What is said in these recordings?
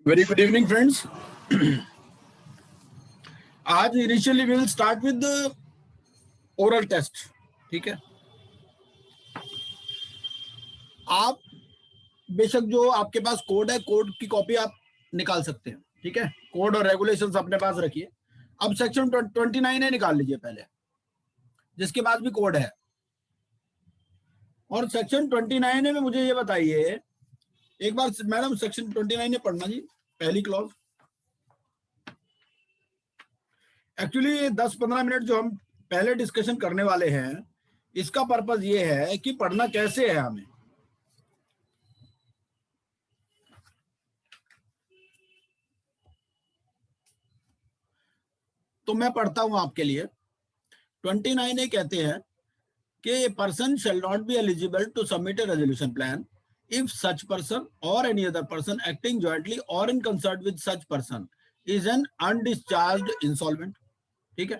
Very good evening, friends. आज initially we will start with oral test. ठीक है, आप बेशक जो आपके पास कोड है, कोड की कॉपी आप निकाल सकते हैं. ठीक है, कोड और रेगुलेशंस अपने पास रखिए. अब सेक्शन 29 है, निकाल लीजिए पहले, जिसके पास भी कोड है. और सेक्शन 29 में मुझे ये बताइए एक बार मैडम, सेक्शन 29 में पढ़ना जी, पहली क्लॉज. एक्चुअली 10-15 मिनट जो हम पहले डिस्कशन करने वाले हैं, इसका पर्पस ये है कि पढ़ना कैसे है हमें. तो मैं पढ़ता हूं आपके लिए. 29 कहते हैं कि person shall not be eligible to submit a resolution plan if such person or any other person acting jointly or in concert with such person is an undischarged insolvent. ठीक है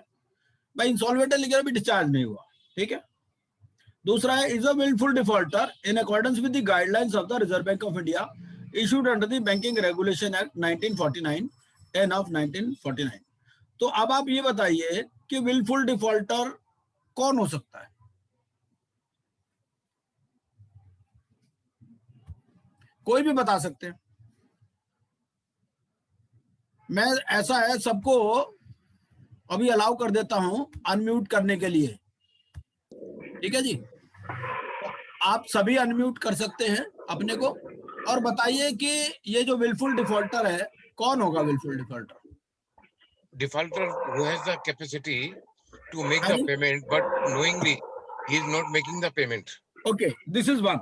भाई, इंसॉल्वेंट है लेकिन अभी डिस्चार्ज नहीं हुआ. ठीक है. दूसरा है is a wilful defaulter in accordance with the guidelines of the Reserve Bank of India issued under the banking regulation act 1949 10 of 1949. तो अब आप ये बताइए कि विलफुल डिफॉल्टर कौन हो सकता है. कोई भी बता सकते हैं. मैं ऐसा है सबको अभी अलाउ कर देता हूं अनम्यूट करने के लिए. ठीक है जी, आप सभी अनम्यूट कर सकते हैं अपने को और बताइए कि ये जो विलफुल डिफॉल्टर है कौन होगा. Wilful defaulter who has the capacity to make the payment but knowingly he is not making the payment. Okay, this is one.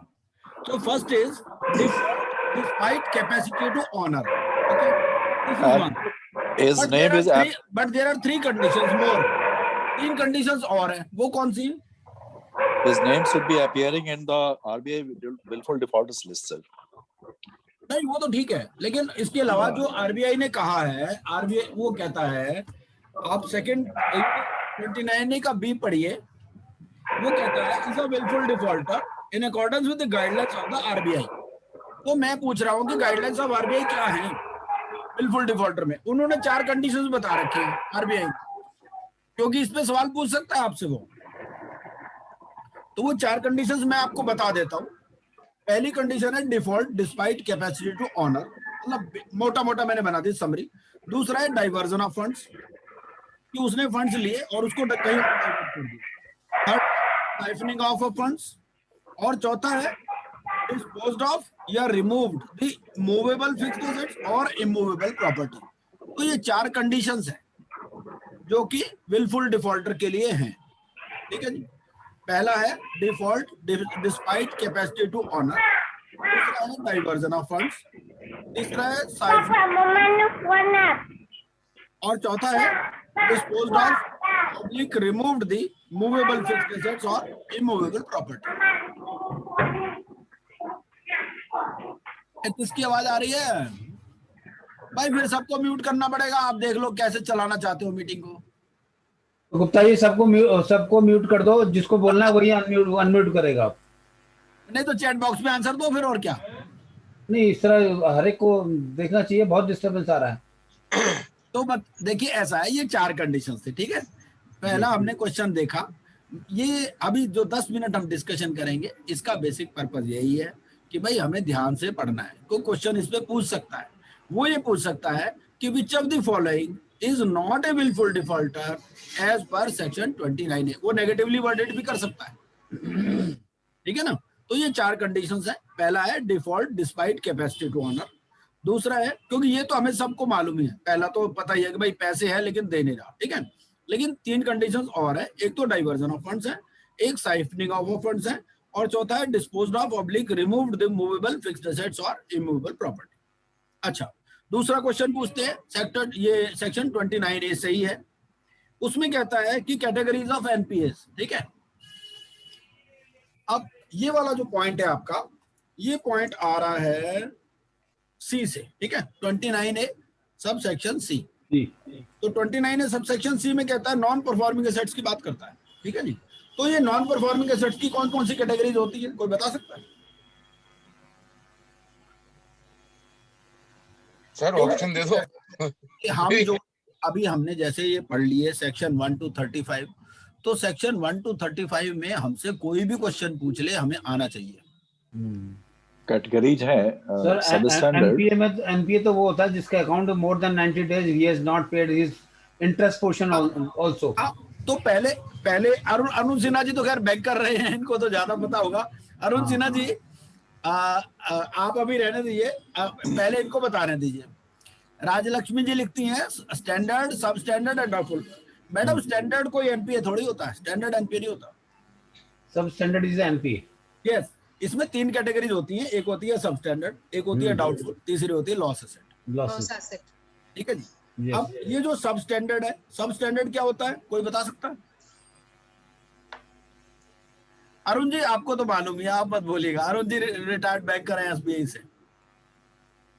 So first is default despite capacity to honor. Okay, this is one. His but name is but there are 3 conditions more. 3 conditions और हैं. वो कौन सी? His name should be appearing in the RBI willful defaulters list, sir. नहीं, वो तो ठीक है, लेकिन इसके अलावा जो आरबीआई ने कहा है, आरबीआई वो कहता है, आप सेकंड 29 का बी पढ़िए. वो कहता है is a wilful defaulter in accordance with the guidelines of the RBI. तो मैं पूछ रहा हूं कि गाइडलाइंस ऑफ आरबीआई क्या है विलफुल डिफॉल्टर में. उन्होंने 4 कंडीशंस बता रखे हैं आरबीआई, क्योंकि इस पे सवाल पूछ सकता है आपसे वो. तो वो 4 कंडीशंस मैं आपको बता देता हूं. पहली कंडीशन है default despite capacity to honour, मतलब मोटा मोटा मैंने बना दी समरी. दूसरा है डाइवर्जन ऑफ फंड्स, कि उसने फंड्स लिए और उसको कहीं डाइवर्ट कर दिया. Third, siphoning of funds. और चौथा है डिस्पोज्ड ऑफ या removed the movable fixed assets और इमूवेबल प्रॉपर्टी. तो ये 4 कंडीशंस हैं जो कि विलफुल डिफॉल्टर के लिए हैं. ठीक है जी. पहला है default despite capacity to honour. दूसरा है डाइवर्जन ऑफ फंड्स. तीसरा है और चौथा है disposed of public removed the movable fixed assets और इमूवेबल प्रॉपर्टी. किसकी आवाज आ रही है भाई? फिर सबको म्यूट करना पड़ेगा. आप देख लो कैसे चलाना चाहते हो मीटिंग को. गुप्ता जी सबको म्यूट कर दो. जिसको बोलना है वही अनम्यूट करेगा. नहीं तो चैट बॉक्स में आंसर दो फिर. और क्या नहीं, इस तरह हर एक को देखना चाहिए. बहुत डिस्टर्बेंस आ रहा है. तो देखिए ऐसा है, ये 4 कंडीशंस थे. ठीक है, पहला हमने क्वेश्चन देखा. ये अभी जो 10 मिनट हम डिस्कशन करेंगे, इसका बेसिक पर्पस यही है कि भाई हमें ध्यान से पढ़ना है. कोई क्वेश्चन इस पे पूछ सकता है. वो ये पूछ सकता है कि which of the following is not a wilful defaulter as per section 29 है. वो नेगेटिवली वर्डेड भी कर सकता है. ठीक है ना. तो ये 4 कंडीशंस हैं. पहला है default despite capacity to honour. दूसरा है, क्योंकि ये तो हमें सबको मालूम ही है, पहला तो पता ही है कि भाई पैसे है लेकिन दे नहीं रहा. ठीक है, लेकिन 3 कंडीशंस और है. एक तो डाइवर्जन ऑफ फंड्स है, एक साइफनिंग ऑफ फंड्स है, और चौथा है disposed of public removed the movable fixed assets और इमूवेबल प्रॉपर्टी. अच्छा, दूसरा क्वेश्चन पूछते हैं. सेक्शन 29A सही है. उसमें कहता है कि कैटेगरीज ऑफ एनपीएस. ठीक है, अब ये वाला जो पॉइंट है आपका, ये पॉइंट आ रहा है सी से. ठीक है, 29A सब सेक्शन सी. तो 29A सब सेक्शन सी में कहता है नॉन परफॉर्मिंग एसेट्स की बात करता है. ठीक है जी. तो ये नॉन परफॉर्मिंग एसेट्स की कौन कौन सी कैटेगरीज होती है, कोई बता सकता है? सर ऑप्शन दे दो। कि हम जो अभी हमने जैसे ये पढ़ लिए सेक्शन 1 to 35, तो सेक्शन 1 to 35 में हमसे कोई भी क्वेश्चन पूछ ले हमें आना चाहिए। कैटेगरीज है सर सब स्टैंडर्ड। एनपीए में एनपीए तो वो होता है जिसका account more than 90 days he has not paid his interest portion also. तो पहले पहले अरुण सिन्हा जी तो खैर बैंक कर रहे हैं, इनको तो ज्यादा पता होगा। अरुण सिन्हा जी आप अभी रहने दीजिए, पहले इनको बताने दीजिए। राजलक्ष्मी जी लिखती हैं स्टैंडर्ड, सब standard and doubtful. Madam standard कोई एनपीए थोड़ी होता है, स्टैंडर्ड एनपीए नहीं होता। सब स्टैंडर्ड इज एनपीए। यस, इसमें 3 कैटेगरीज होती हैं, एक होती है सब स्टैंडर्ड, एक होती है डाउटफुल, तीसरी होती है लॉस एसेट। ठीक है जी। अब ये जो सब स्टैंडर्ड है, सब स्टैंडर्ड क्या होता है कोई बता सकता है? अरुण जी आपको तो मालूम है, आप मत बोलिएगा। अरुण जी रिटायर्ड बैंकर हैं एसबीआई से,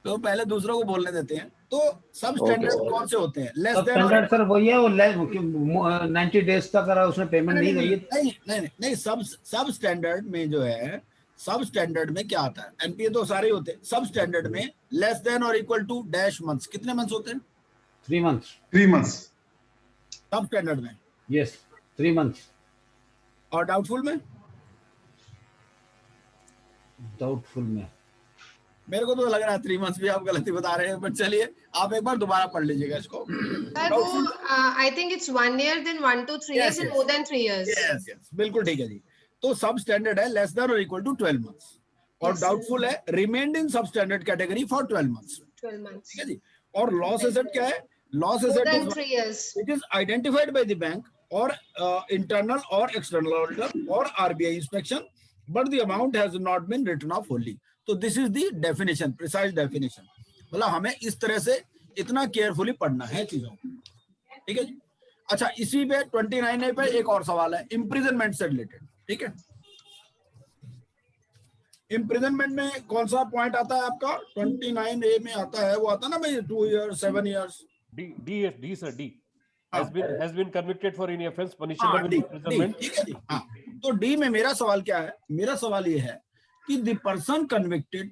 तो पहले दूसरों को बोलने देते हैं। तो सब स्टैंडर्ड कौन से होते हैं? लेस देन स्टैंडर्ड सर वही है, वो 90 days तक अगर उसने पेमेंट नहीं करी। नहीं, सब स्टैंडर्ड में जो है, सब स्टैंडर्ड में क्या आता है? एनपीए तो सारे होते हैं। सब स्टैंडर्ड में लेस देन और इक्वल टू डैश मंथ्स, कितने मंथ्स होते हैं? 3 months। 3 months। सब स्टैंडर्ड में यस 3 months। और डाउटफुल में? डाउटफुल में मेरे को तो लग रहा है 3 मंथ्स भी आप गलती बता रहे हैं, बट चलिए आप एक बार दोबारा पढ़ लीजिएगा इसको। I think it's 1 year, then 1 to 3 years, and more than 3 years. Yes, बिल्कुल ठीक है जी। तो सब स्टैंडर्ड है लेस देन और इक्वल टू 12 months, और डाउटफुल है रिमेन्ड इन सब standard category for 12 months। 12 months। ठीक है जी। और लॉस एसेट क्या है? Loss More asset than 3 years। It is identified by the bank और इंटरनल और एक्सटर्नल ऑडिटर और RBI inspection, but the amount has not been written off wholly. तो this is the definition, precise definition. मतलब हमें इस तरह से इतना केयरफुली पढ़ना है चीजों को। ठीक है जी। अच्छा, इसी पे 29A पे एक और सवाल है इम्प्रिजनमेंट से रिलेटेड। ठीक है, इम्प्रिजनमेंट में कौन सा पॉइंट आता है आपका? 29A में आता है, वो आता है ना भाई 2 years 7 years। D sir, D has been convicted for any offense punishable with imprisonment। ठीक है जी। हाँ, तो डी में मेरा सवाल क्या है? मेरा सवाल ये है कि the person convicted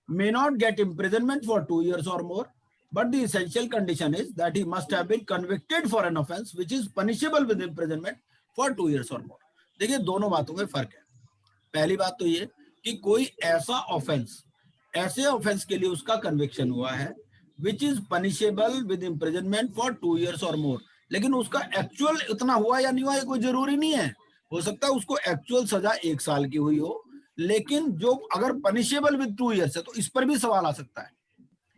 may not get imprisonment for 2 years or more, but the essential condition is that he must have been convicted for an offense which is punishable with imprisonment for 2 years or more। देखिए दोनों बातों में फर्क है। पहली बात तो ये कि कोई ऐसा ऑफेंस, ऐसे ऑफेंस के लिए उसका कन्विक्शन हुआ है which is punishable with imprisonment for 2 years और मोर, लेकिन उसका एक्चुअल इतना हुआ या नहीं हुआ ये कोई जरूरी नहीं है। हो सकता है उसको एक्चुअल सजा 1 साल की हुई हो, लेकिन जो अगर पनिशेबल विद 2 years है तो इस पर भी सवाल आ सकता है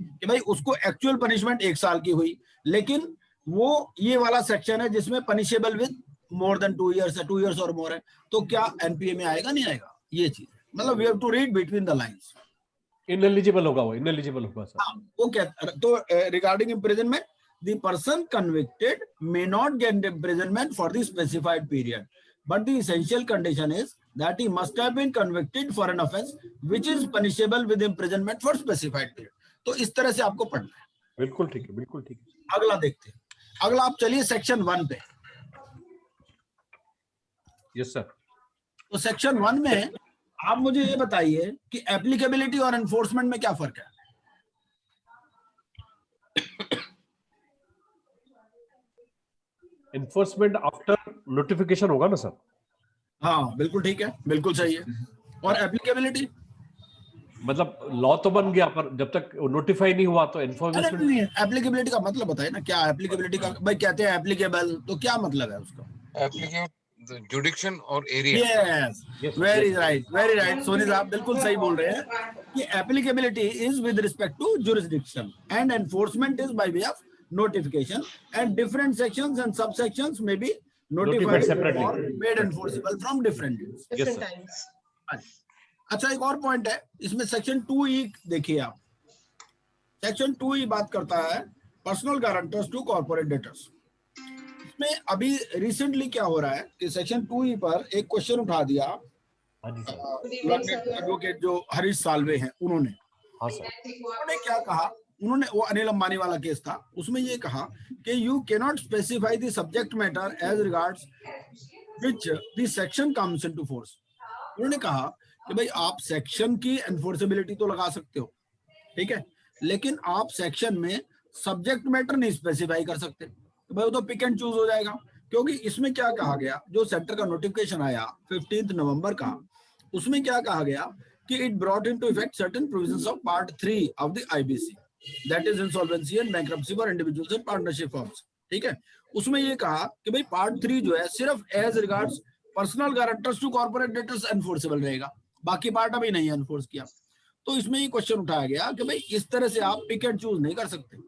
कि भाई उसको एक्चुअल पनिशमेंट 1 साल की हुई, लेकिन वो ये वाला सेक्शन है जिसमें punishable with more than 2 years है, 2 years और मोर है, तो क्या एनपीए में आएगा नहीं आएगा? ये चीज मतलब we have to read between the lines. Ineligible होगा, वो इनएलिजिबल होगा सर। वो क्या? तो regarding imprisonment, the person convicted may not get imprisonment for the specified period, but the essential condition is that he must have been convicted for an offense which is punishable with imprisonment for specified period। तो इस तरह से आपको पढ़ना है। बिल्कुल ठीक है, बिल्कुल ठीक है। अगला देखते हैं। अगला आप चलिए सेक्शन 1 पे। Yes sir. तो सेक्शन 1 में आप मुझे ये बताइए कि एप्लीकेबिलिटी और एनफोर्समेंट में क्या फर्क है? एनफोर्समेंट आफ्टर नोटिफिकेशन होगा ना सर? हाँ बिल्कुल ठीक है, बिल्कुल सही है। और एप्लीकेबिलिटी मतलब लॉ तो बन गया पर जब तक नोटिफाई नहीं हुआ तो एनफोर्समेंट नहीं। एप्लीकेबिलिटी का मतलब बताइए ना, क्या एप्लीकेबिलिटी का? भाई कहते हैं एप्लीकेबल, तो क्या मतलब है उसका? एप्लीकेबल जुडिक्शन और area. Yes, very right Soni साहब, बिल्कुल सही बोल रहे हैं कि applicability is with respect to jurisdiction and enforcement is by way of notification, and different sections and subsections may be notified separately or made enforceable from different days। Different times। अच्छा, एक और पॉइंट है इसमें, section 2E देखिए आप। Section 2E बात करता है personal guarantors to corporate debtors. इसमें अभी रिसेंटली क्या हो रहा है कि सेक्शन 2E पर एक क्वेश्चन उठा दिया एडवोकेट जो हरीश साल्वे हैं उन्होंने। हाँ सर। उन्होंने क्या कहा? उन्होंने, वो अनिल अंबानी वाला केस था, उसमें ये कहा कि you can not specify the subject matter as regards which the section comes into force. उन्होंने कहा कि भाई आप सेक्शन की एनफोर्सेबिलिटी तो लगा सकते हो, ठीक है, लेकिन आप सेक्शन में सब्जेक्ट मैटर नहीं स्पेसिफाई कर सकते, तो भाई वो तो पिक एंड चूज हो जाएगा। क्योंकि इसमें क्या कहा गया, जो सेंटर का नोटिफिकेशन आया 15 नवंबर का, उसमें क्या कहा गया कि it brought into effect certain provisions of part 3 of the IBC, that is insolvency and bankruptcy for individuals and partnership firms. ठीक है, उसमें ये कहा कि भाई पार्ट 3 जो है सिर्फ as regards personal guarantors to corporate debtors enforceable रहेगा, बाकी पार्ट अभी नहीं एनफोर्स किया। तो इसमें ये क्वेश्चन उठाया गया कि भाई इस तरह से आप पिक एंड चूज नहीं कर सकते,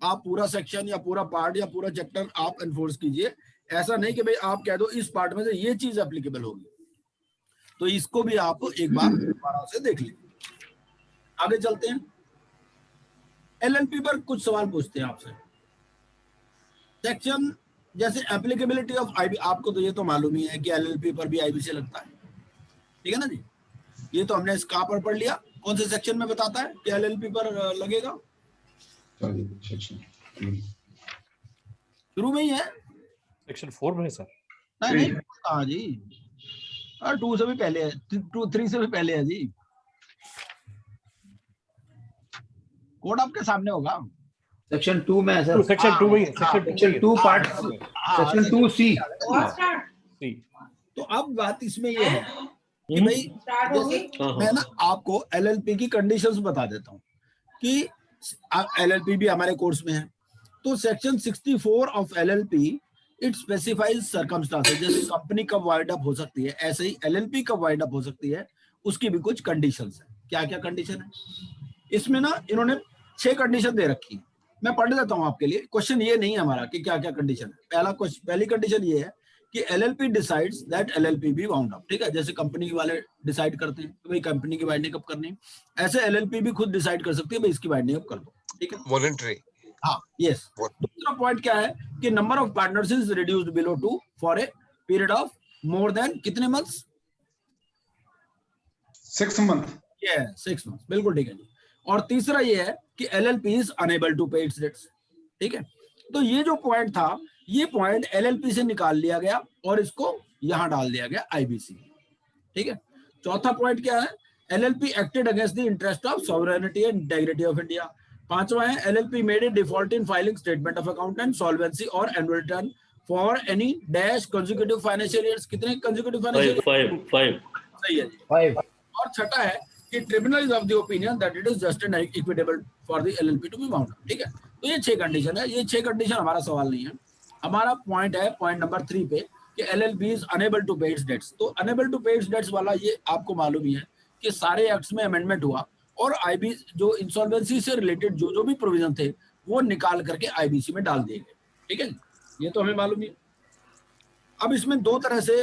आप पूरा सेक्शन या पूरा पार्ट या पूरा चैप्टर आप एनफोर्स कीजिए। ऐसा नहीं कि भाई आप कह दो इस पार्ट में से ये चीज एप्लीकेबल होगी। तो इसको भी आप एक बार दोबारा से देख लीजिए। आगे चलते हैं, एलएलपी पर कुछ सवाल पूछते हैं आपसे। सेक्शन जैसे एप्लीकेबिलिटी ऑफ आईबी, आपको तो ये तो मालूम ही है कि एलएलपी पर भी आईबीसी लगता है, ठीक है ना जी। ये तो हमने इसका पर पढ़ लिया, कौन से सेक्शन में बताता है कि एलएलपी पर लगेगा, शुरू में ही है, सेक्शन 4 में है सर। नहीं हाँ जी, 2 से भी पहले है, 3 से भी पहले है जी। कोड आपके सामने होगा, सेक्शन 2 में है सर। सेक्शन 2 में ही है, सेक्शन 2 पार्ट सेक्शन 2C। तो अब बात इसमें ये है कि भाई जैसे मैं ना आपको एलएलपी की कंडीशंस बता देता हूँ कि एलएलपी भी हमारे कोर्स में है। तो section 64 of LLP it specifies circumstances, जैसे कंपनी कब वाइंड अप हो सकती है, ऐसे ही एलएलपी कब वाइंड अप हो सकती है, उसकी भी कुछ कंडीशंस है। क्या क्या कंडीशन है इसमें ना, इन्होंने 6 कंडीशन दे रखी है। मैं पढ़ देता हूं आपके लिए, क्वेश्चन ये नहीं है हमारा कि क्या क्या कंडीशन है। पहली कंडीशन ये है कि LLP decides that LLP be wound up. ठीक है, जैसे कंपनी वाले डिसाइड करते हैं कि भाई कंपनी की वाइंडिंग अप करनी है, ऐसे एलएलपी भी खुद डिसाइड कर सकती है भाई इसकी वाइंडिंग अप कर दो। ठीक है, वॉलंटरी। हाँ यस। दूसरा पॉइंट क्या है कि number of partners is reduced below 2 for a period of more than कितने मंथ्स, 6 मंथ। ये 6 मंथ्स, बिल्कुल ठीक है जी। और तीसरा ये है कि LLP is unable to pay its dates. ठीक है, तो ये जो पॉइंट था, ये पॉइंट एलएलपी से निकाल लिया गया और इसको यहां डाल दिया गया आईबीसी। ठीक है, चौथा पॉइंट क्या है, LLP acted against the interest of sovereignty and integrity of India. पांचवा है LLP made a default in filing statement of account and solvency और annual return for any dash consecutive financial years. कितने consecutive financial? 5 सही है जी, 5। और छठा है कि tribunal is of the opinion that it is just and equitable for the LLP to be bound. ठीक है, तो ये 6 कंडीशन है। ये 6 कंडीशन हमारा सवाल नहीं है, हमारा पॉइंट है पॉइंट नंबर 3 पे कि LLP is unable to pay its dates. तो unable to pay its dates वाला ये आपको मालूम ही है कि सारे एक्ट्स में अमेंडमेंट हुआ और आईबी जो इंसॉल्वेंसी से रिलेटेड जो भी प्रोविजन थे वो निकाल करके आईबीसी में डाल दिए गए। ठीक है, ये तो हमें मालूम ही है। अब इसमें 2 तरह से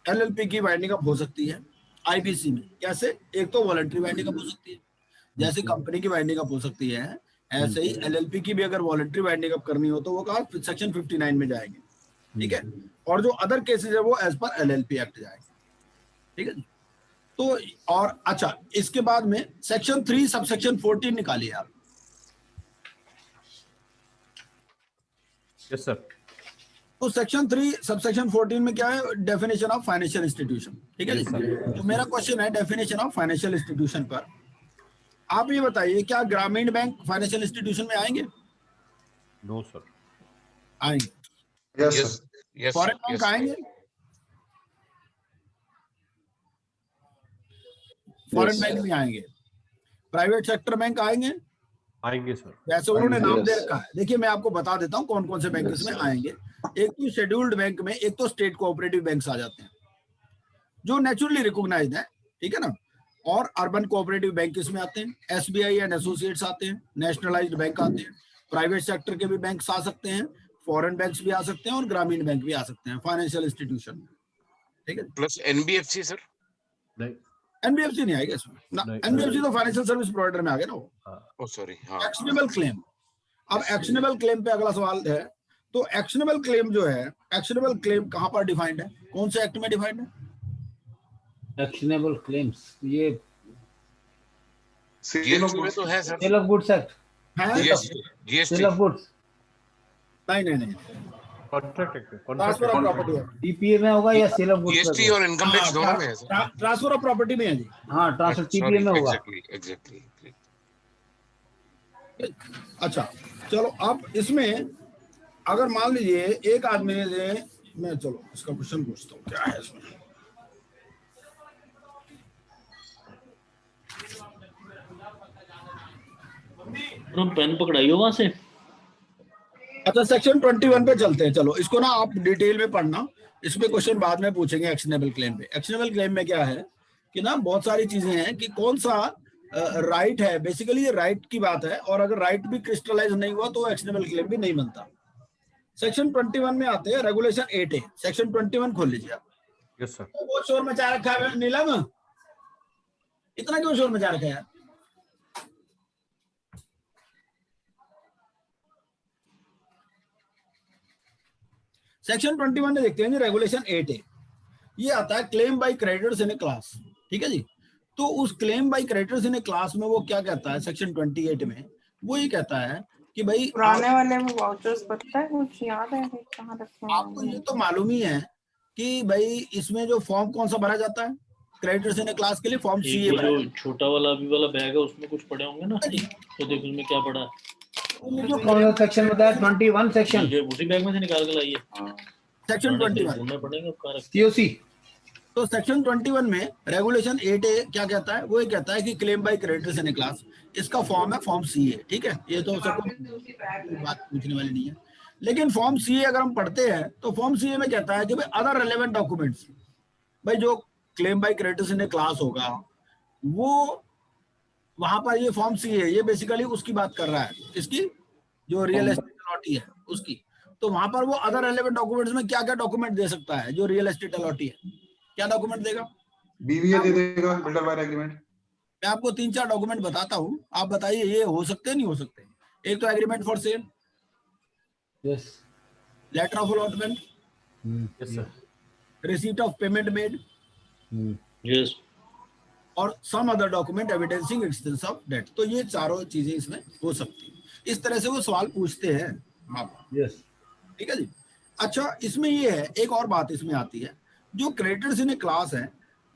एलएलपी की वाइंडिंग अप हो सकती है आईबीसी में। कैसे? एक तो वॉलंटरी वाइंडिंग अप हो सकती है, जैसे कंपनी की वाइंडिंग अप हो सकती है, ऐसे ही एलएलपी की भी अगर वॉलंटरी वाइंडिंग अप करनी हो तो वो कहा सेक्शन 59 में जाएंगे। ठीक है, और जो अदर केसेस है वो एज पर एलएलपी एक्ट जाएंगे। ठीक है, तो और अच्छा, इसके बाद में सेक्शन 3 सबसेक्शन 14 निकालिए आप। Yes sir. तो सेक्शन 3 सबसेक्शन 14 में क्या है, डेफिनेशन ऑफ फाइनेंशियल इंस्टीट्यूशन। ठीक है जी, तो मेरा क्वेश्चन है डेफिनेशन ऑफ फाइनेंशियल इंस्टीट्यूशन पर। आप ये बताइए क्या ग्रामीण बैंक फाइनेंशियल इंस्टीट्यूशन में आएंगे? No sir. आएंगे। Yes Yes, yes, foreign bank yes. आएंगे? फॉरेन बैंक भी आएंगे। प्राइवेट सेक्टर बैंक आएंगे? आएंगे सर। वैसे उन्होंने नाम दे Yes. रखा है। देखिए मैं आपको बता देता हूँ कौन कौन से बैंक इसमें आएंगे। एक तो शेड्यूल्ड बैंक में, एक तो स्टेट कोऑपरेटिव बैंक्स आ जाते हैं जो नेचुरली रिकॉग्नाइज्ड है। ठीक है ना, और अर्बन कोऑपरेटिव बैंक इसमें आते हैं, एसबीआई एंड एसोसिएट्स आते हैं, नेशनलाइज्ड बैंक आते हैं, प्राइवेट सेक्टर के भी बैंक्स आ सकते हैं, फॉरेन बैंक्स भी आ सकते हैं और ग्रामीण बैंक भी आ सकते हैं फाइनेंशियल इंस्टीट्यूशन में। ठीक है, Plus NBFC, sir. नहीं। एनबीएफसी नहीं आएगा इसमें ना, नहीं। एनबीएफसी तो फाइनेंशियल सर्विस प्रोवाइडर में आ गया ना वो। Oh, sorry. हाँ. Actionable claim. अब एक्शनेबल क्लेम पे अगला सवाल है, तो एक्शनेबल क्लेम जो है, एक्शनेबल क्लेम कहां पर डिफाइंड है, कौन से एक्ट में डिफाइंड है? एक्शनेबल क्लेम्स, ये GST में तो है sir. Sale of goods act, है? सेल ऑफ गुड्स नहीं, contract act. Transfer of property है। टीपीए में होगा या सेल ऑफ गुड्स GST और इनकम टैक्स दोनों में है सर. ट्रांसफर ऑफ प्रॉपर्टी में है जी। हाँ, ट्रांसफर Sorry, टीपीए में होगा। exactly. अच्छा चलो, अब इसमें अगर मान लीजिए एक आदमी ने, मैं चलो इसका क्वेश्चन पूछता हूँ क्या है इसमें। पेन पकड़ाइए वहां से। अच्छा सेक्शन 21 पे चलते हैं, चलो इसको ना आप डिटेल में पढ़ना, इस पे क्वेश्चन बाद में पूछेंगे एक्शनेबल क्लेम पे। एक्शनेबल क्लेम में क्या है कि ना बहुत सारी चीजें हैं कि कौन सा राइट है, बेसिकली ये राइट की बात है, और अगर राइट भी क्रिस्टलाइज नहीं हुआ तो एक्शनेबल क्लेम भी नहीं बनता। सेक्शन 21 में आते हैं रेगुलेशन 8A। सेक्शन 21 खोल लीजिए आप। Yes sir. तो वो शोर मचा रखा है नीलम, इतना क्यों शोर मचा रखा है यार? सेक्शन 21 में देखते हैं जी रेगुलेशन 8A। ये आता है claim by creditors in a class, ठीक है जी। तो उस claim by creditors in a class में वो क्या कहता है सेक्शन 28 में, वो ये कहता है कि भाई पुराने वाले में वाउचर्स पता है, कुछ याद है कहाँ रखे हैं? आपको ये तो मालूम ही है कि भाई इसमें जो फॉर्म कौन सा भरा जाता है क्रेडिटर्स इन ए क्लास के लिए, फॉर्म सीए जो छोटा वाला अभी वाला बैग है उसमें कुछ पड़े होंगे ना, तो देखो उसमें क्या पड़ा है। जो कौन सा सेक्शन बताया? 21 सेक्शन, ये उसी बैग में से निकाल के लाइए। सेक्शन 21 ढूंढना पड़ेगा कहाँ रखे। सीओसी। तो सेक्शन 21 में रेगुलेशन 8A क्या कहता है, वो ये कहता है कि claim by creditors in a class, इसका फॉर्म है फॉर्म सीए, ठीक है। ये तो सब बात पूछने वाली नहीं है, लेकिन फॉर्म सीए अगर हम पढ़ते हैं तो फॉर्म सीए में कहता है कि भाई अदर रेलेवेंट डॉक्यूमेंट्स, भाई जो claim by creditors in a class होगा वो वहां पर ये फॉर्म सीए, ये बेसिकली उसकी बात कर रहा है, इसकी जो रियल एस्टेट अलॉटी है उसकी। तो वहां पर वो अदर रेलेवेंट डॉक्यूमेंट्स में क्या क्या डॉक्यूमेंट दे सकता है जो रियल एस्टेट अलॉटी है, क्या डॉक्यूमेंट देगा? बीवीए दे देगा, बिल्डर बायर एग्रीमेंट। मैं आपको 3-4 डॉक्यूमेंट बताता हूँ, आप बताइए ये हो सकते हैं नहीं हो सकते। एक तो agreement for sale, yes, letter of allotment, yes sir. Receipt of payment made, yes, और some other document evidencing existence of debt. तो ये चारों चीजें इसमें हो सकती है, इस तरह से वो सवाल पूछते हैं आप। यस, ठीक है जी। अच्छा इसमें ये है, एक और बात इसमें आती है, जो क्रेडिटर्स इन ए क्लास है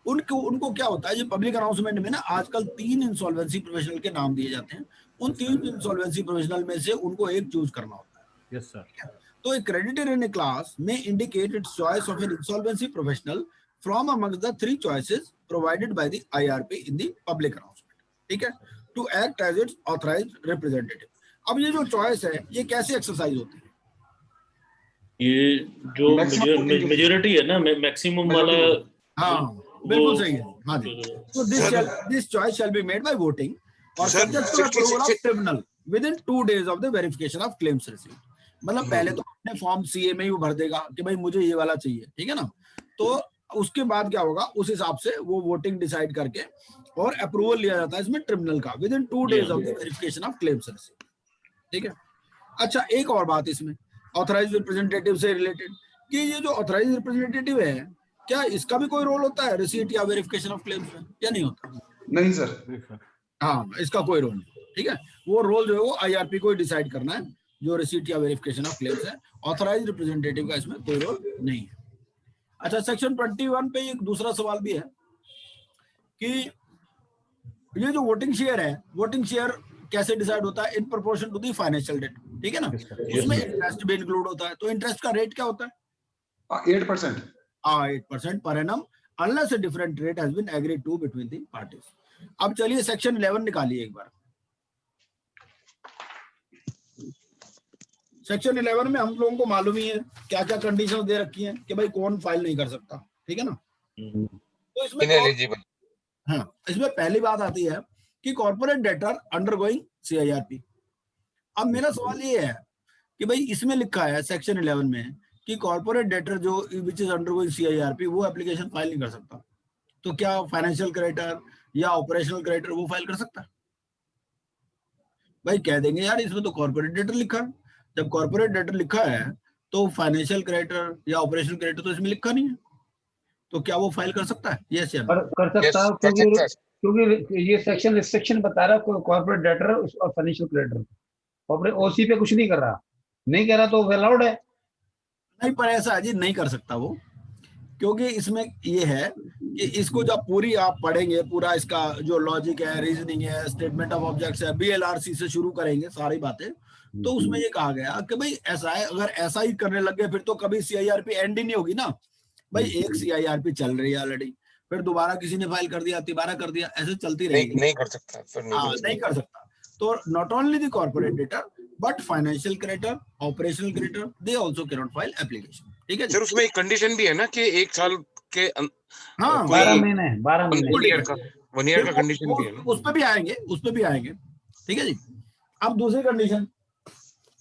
उनको क्या होता है, जो पब्लिक अनाउंसमेंट में ना आजकल 3 इंसॉल्वेंसी प्रोफेशनल के नाम दिए जाते हैं, उन 3 इंसॉल्वेंसी प्रोफेशनल में से उनको एक चूज करना होता है। Yes sir. तो a creditor in a class में indicate its choice of an insolvency professional from amongst the 3 choices provided by the IRP in the public announcement, ठीक है, to act as its authorised representative. अब ये जो choice है ये कैसे exercise होती है? ये जो मेजोरिटी है ना, मैक्सिमम वाला। हाँ बिल्कुल सही है, हाँ जी। तो this choice shall be made by voting और subject to approval of tribunal within 2 days of the verification of claims received. मतलब पहले तो अपने फॉर्म सीए में ही वो भर देगा कि भाई मुझे ये वाला चाहिए, ठीक है ना। तो उसके बाद क्या होगा, उस हिसाब से वो वोटिंग डिसाइड करके और अप्रूवल लिया जाता है इसमें ट्रिब्यूनल का with in 2 days of the verification of claims received, ठीक है। अच्छा एक और बात इसमें ऑथराइज्ड रिप्रेजेंटेटिव से रिलेटेड, कि ये जो ऑथराइज्ड रिप्रेजेंटेटिव है क्या इसका भी कोई रोल होता है रिसीट या वेरिफिकेशन ऑफ क्लेम्स में, या नहीं होता? नहीं सर, हाँ इसका कोई रोल नहीं, ठीक है। वो रोल जो है वो आईआरपी को डिसाइड करना है, जो रिसीट या वेरिफिकेशन ऑफ क्लेम्स है। ऑथराइज्ड रिप्रेजेंटेटिव का इसमें कोई रोल नहीं है। अच्छा सेक्शन 21 पे एक दूसरा सवाल भी है कि ये जो वोटिंग शेयर है, वोटिंग शेयर कैसे डिसाइड होता है? In proportion to the financial debt, ठीक है ना। उसमें इंटरेस्ट भी इंक्लूड होता है, तो इंटरेस्ट का रेट क्या होता है? 8%। 8% per annum unless a different rate has been agreed to between the parties. अब चलिए सेक्शन 11 निकालिए एक बार। सेक्शन 11 में हम लोगों को मालूम ही है क्या क्या कंडीशन दे रखी हैं कि भाई कौन फाइल नहीं कर सकता, ठीक है ना। तो इसमें इनएलिजिबल। हाँ इसमें पहली बात आती है कि कॉर्पोरेट डेटर अंडरगोइंग सीआईआरपी। अब मेरा सवाल ये है कि भाई इसमें लिखा है सेक्शन 11 में कि कॉर्पोरेट डेटर जो विच इज अंडरगोइंग सीआईआरपी वो एप्लीकेशन फाइल नहीं कर सकता, तो क्या फाइनेंशियल क्रेडिटर या ऑपरेशनल क्रेडिटर वो फाइल कर सकता है? भाई कह देंगे यार इसमें तो कॉर्पोरेट डेटर लिखा है, जब कॉर्पोरेट डेटर लिखा है तो फाइनेंशियल क्रेडिटर या ऑपरेशनल क्रेडिटर तो इसमें लिखा नहीं है, तो क्या वो फाइल कर सकता है? यस या नो? कर सकता है, क्योंकि ये सेक्शन रिस्ट्रिक्शन बता रहा है कॉर्पोरेट डेटर और फाइनेंशियल क्रेडिटर, कॉर्पोरेट ओसी पे कुछ नहीं कर रहा, नहीं कह रहा तो अलाउड है। नहीं पर ऐसा है जी, नहीं कर सकता वो। क्योंकि इसमें ये है कि इसको जब पूरी आप पढ़ेंगे, पूरा इसका जो लॉजिक है, रीजनिंग है, स्टेटमेंट ऑफ ऑब्जेक्ट्स है, BLRC से शुरू करेंगे सारी बातें, तो उसमें ये कहा गया कि भाई ऐसा है, अगर ऐसा ही करने लग गए फिर तो कभी CIRP एंड ही नहीं होगी ना भाई। एक CIRP चल रही है ऑलरेडी, फिर दोबारा किसी ने फाइल कर दिया, तिबारा कर दिया, ऐसे चलती रहेगी। नहीं कर सकता फिर, नहीं कर सकता। तो not only the corporate debtor but financial creditor, operational creditor, they also can not file application. ठीक है सर, उसमें एक कंडीशन भी है ना कि 1 साल के हाँ, 12 महीने 1 ईयर का कंडीशन भी है ना। उस पे भी आएंगे। ठीक है जी। अब दूसरी कंडीशन,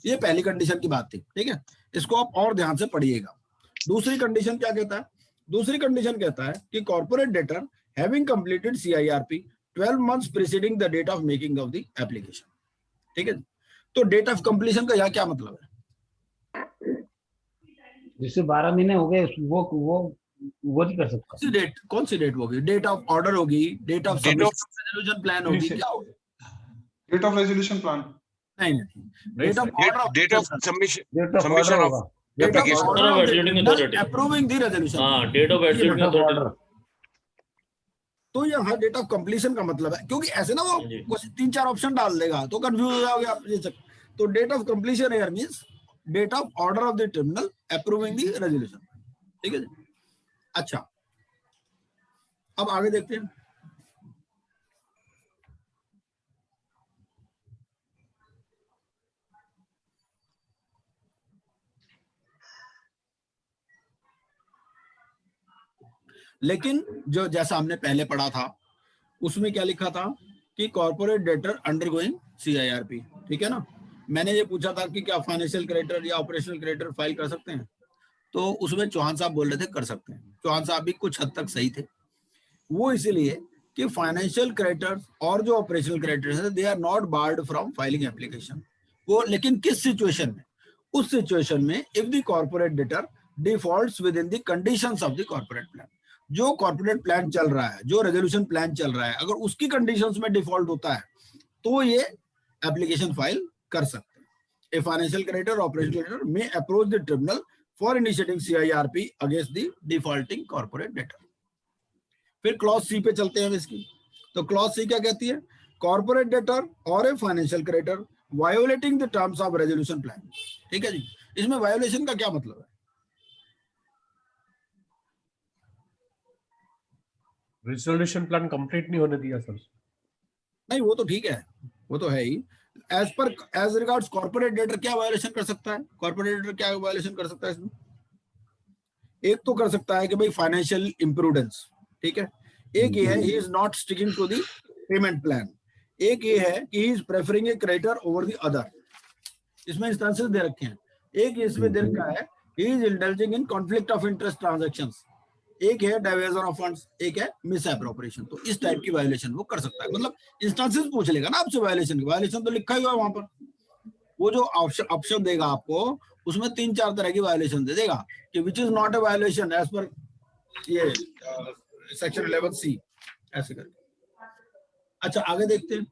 ये पहली कंडीशन की बात थी, ठीक है, इसको आप और ध्यान से पढ़िएगा। दूसरी कंडीशन क्या कहता है? दूसरी कंडीशन कहता है कि corporate debtor having completed CIRP 12 months preceding the date of making of the application। ठीक है। तो डेट ऑफ कंप्लीशन का यहाँ क्या मतलब है? जिससे 12 महीने हो गए वो नहीं कर सकता। कौन सी डेट होगी? डेट ऑफ ऑर्डर होगी, डेट ऑफ रेजोल्यूशन प्लान होगी, क्या होगी? डेट ऑफ रेजोल्यूशन प्लान नहीं, date of order, date of submission of date of application। Order of executing authority approving the resolution। हाँ, डेट ऑफ executing authority। तो यहाँ date of completion का मतलब है, क्योंकि ऐसे ना वो 3-4 ऑप्शन डाल देगा तो कंफ्यूज हो जाओगे आप ये। तो date of completion here means date of order of the tribunal approving the resolution. ठीक है जी। अच्छा, अब आगे देखते हैं। लेकिन जो जैसा हमने पहले पढ़ा था उसमें क्या लिखा था कि कॉर्पोरेट डेटर अंडरगोइंग CIRP। ठीक है ना। मैंने ये पूछा था कि क्या फाइनेंशियल क्रेडिटर या ऑपरेशनल क्रेडिटर फाइल कर सकते हैं, तो उसमें चौहान साहब बोल रहे थे कर सकते हैं। चौहान साहब भी कुछ हद तक सही थे। वो इसलिए कि फाइनेंशियल क्रेडिटर्स और जो ऑपरेशनल क्रेडिटर्स है they are not barred from filing application. वो लेकिन किस सिचुएशन में? उस सिचुएशन में if the corporate debtor defaults within the conditions of the corporate plan. जो कॉर्पोरेट प्लान चल रहा है, जो रेजोल्यूशन प्लान चल रहा है, अगर उसकी कंडीशंस में डिफॉल्ट होता है तो ये एप्लीकेशन फाइल कर सकते हैं। A financial creditor, operational creditor may approach the tribunal for initiating CIRP against the defaulting corporate debtor. फिर क्लॉज C पे चलते हैं इसकी। तो क्लॉज C क्या कहती है? कॉर्पोरेट डेटर और a financial creditor violating the terms of resolution plan. ठीक है जी। इसमें वायोलेशन का क्या मतलब है? रेजोल्यूशन प्लान कंप्लीट नहीं होने दिया सर। नहीं, वो तो ठीक है, वो तो है ही। एज रिगार्ड्स कॉर्पोरेट डेटर क्या वायोलेशन कर सकता है? कॉर्पोरेट डेटर क्या वायोलेशन कर सकता है इसमें? एक तो कर सकता है कि भाई फाइनेंशियल इम्प्रूडेंस। ठीक है। एक ये है he is not sticking to the payment plan. एक ये है कि he is preferring a creditor over the other. इसमें इंस्टेंसेस दे रखे हैं। एक इसमें दे रखा है he is indulging in conflict of interest transactions. एक है डाइवर्जन ऑफ फंड्स, एक है मिस एप्रोप्रिएशन। तो इस टाइप की वायोलेशन वो कर सकता है। मतलब इंस्टेंसेस पूछ लेगा ना आपसे वायोलेशन की। वायोलेशन तो लिखा ही हुआ है वहां पर। वो जो ऑप्शन देगा आपको उसमें 3-4 तरह की वायोलेशन दे देगा कि which is not a violation as per ये सेक्शन 11C ऐसे करके। अच्छा, आगे देखते हैं।